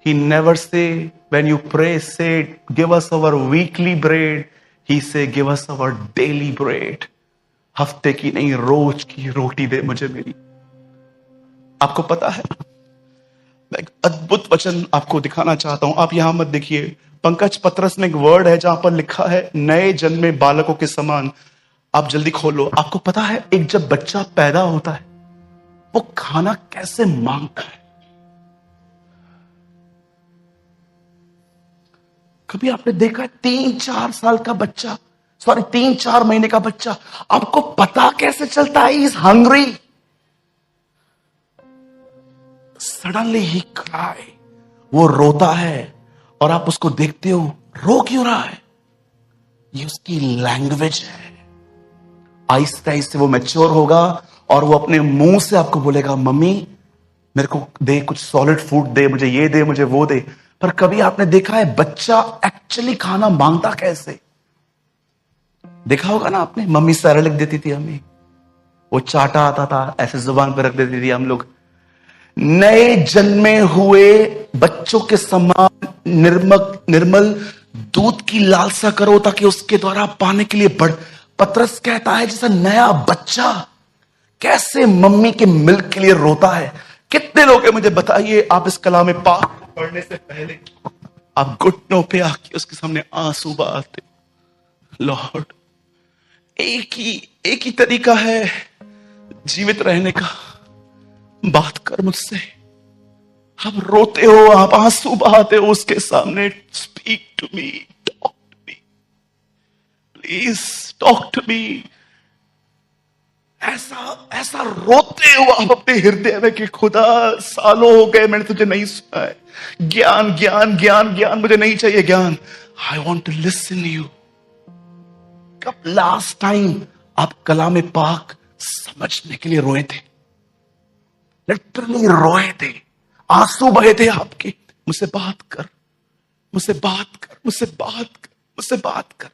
He never say when you pray say give us our weekly bread, he say give us our daily bread। हफ्ते की नहीं रोज की रोटी दे मुझे मेरी। आपको पता है मैं एक अद्भुत वचन आपको दिखाना चाहता हूं, आप यहां मत देखिए। पंकज पत्रस में एक वर्ड है जहां पर लिखा है नए जन्मे बालकों के समान। आप जल्दी खोलो। आपको पता है एक जब बच्चा पैदा होता है वो खाना कैसे मांगता है? कभी आपने देखा 3-4 साल का बच्चा, 3-4 महीने का बच्चा, आपको पता कैसे चलता है is hungry? Suddenly he cry, वो रोता है और आप उसको देखते हो रो क्यों रहा है? ये उसकी लैंग्वेज है। आहिस्ते आहिस्ते वो मैच्योर होगा और वो अपने मुंह से आपको बोलेगा, मम्मी मेरे को दे, कुछ सॉलिड फूड दे, मुझे ये दे, मुझे वो दे। पर कभी आपने देखा है बच्चा एक्चुअली खाना मांगता कैसे? देखा होगा ना आपने, मम्मी सैलड लिख देती थी हमें, वो चाटा आता था, ऐसे जुबान पर रख देती थी हम लोग। नए जन्मे हुए बच्चों के समान निर्मल दूध की लालसा करो ताकि उसके द्वारा पाने के लिए बढ़। पतरस कहता है जैसा नया बच्चा कैसे मम्मी के मिल्क के लिए रोता है। कितने लोग हैं मुझे बताइए, आप इस कलाम पाक पढ़ने से पहले आप घुटनों पे आके उसके सामने आंसू बहाते। लॉर्ड, एक ही तरीका है जीवित रहने का, बात कर मुझसे। आप रोते हो, आप आंसू बहाते हो उसके सामने। Speak to me, talk to me, please talk to me. ऐसा ऐसा रोते हो आप अपने हृदय में कि खुदा सालों हो गए मैंने तुझे नहीं सुना है। ज्ञान ज्ञान ज्ञान ज्ञान, मुझे नहीं चाहिए ज्ञान। I want to listen you. कब लास्ट टाइम आप कलाम पाक समझने के लिए रोए थे? लिटरली रोए थे, आंसू बहे थे आपके। मुझसे बात कर, मुझसे बात कर, मुझसे बात कर, मुझसे बात कर।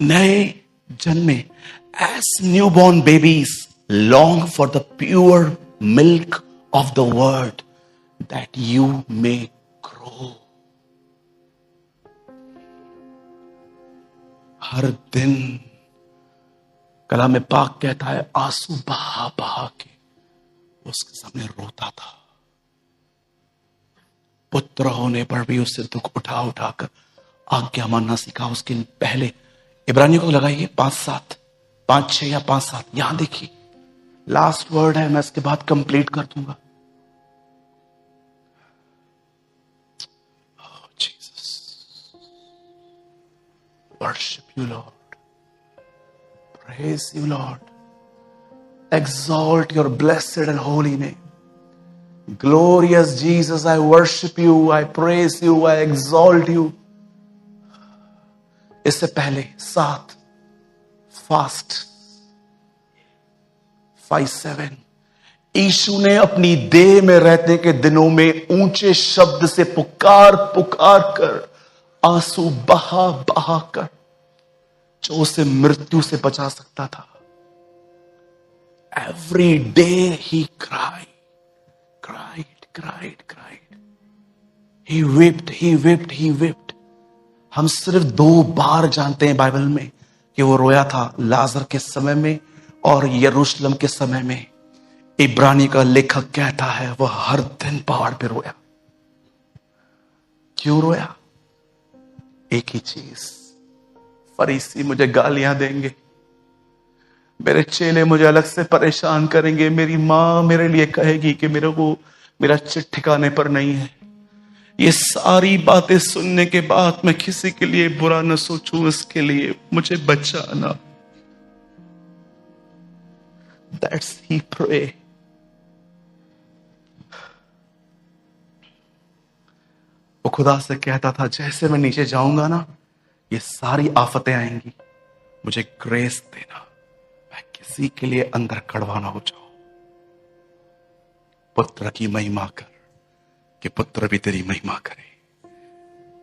नए जन्मे as newborn babies long for the pure milk of the word that you may grow. हर दिन कलाम पाक कहता है आंसू बहा बहा के उसके सामने रोता था। पुत्र होने पर भी उससे दुख उठा उठाकर आज्ञा मानना सीखा। उसके पहले इब्रानियों को लगाइए 5-7, 5-6 या 5-7, यहां देखिए लास्ट वर्ड है, मैं इसके बाद कंप्लीट कर दूंगा। Jesus, worship you Lord, praise you Lord, exalt your blessed and holy name. Glorious Jesus, I worship you, I praise you, I exalt you. इससे पहले 7 फास्ट 5-7, यीशु ने अपनी देह में रहने के दिनों में ऊंचे शब्द से पुकार पुकार कर आंसू बहा बहा कर जो उसे मृत्यु से बचा सकता था। Every day he cried, cried, cried, cried. He wept, he wept, he wept. हम सिर्फ 2 बार जानते हैं बाइबल में कि वो रोया था, लाजर के समय में और यरूशलेम के समय में। इब्रानी का लेखक कहता है वह हर दिन पहाड़ पे रोया। क्यों रोया? एक ही चीज, फरीसी मुझे गालियां देंगे, मेरे चेले मुझे अलग से परेशान करेंगे, मेरी मां मेरे लिए कहेगी कि मेरे को मेरा चिट ठिकाने पर नहीं है। ये सारी बातें सुनने के बाद मैं किसी के लिए बुरा न सोचूं, इसके लिए मुझे बचाना। That's he pray. वो खुदा से कहता था जैसे मैं नीचे जाऊंगा ना, ये सारी आफतें आएंगी, मुझे ग्रेस देना, मैं किसी के लिए अंदर कड़वा ना हो जाऊं। पुत्र की महिमा कर कि पुत्र भी तेरी महिमा करे।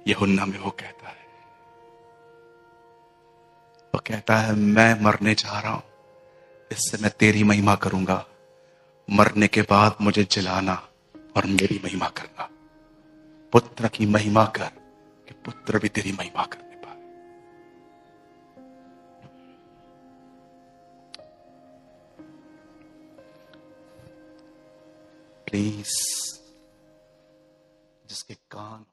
यूहन्ना में वो कहता है, वो कहता है मैं मरने जा रहा हूं, इससे मैं तेरी महिमा करूंगा, मरने के बाद मुझे जिलाना और मेरी महिमा करना। पुत्र की महिमा कर कि पुत्र भी तेरी महिमा करने पाए। प्लीज, जिसके कान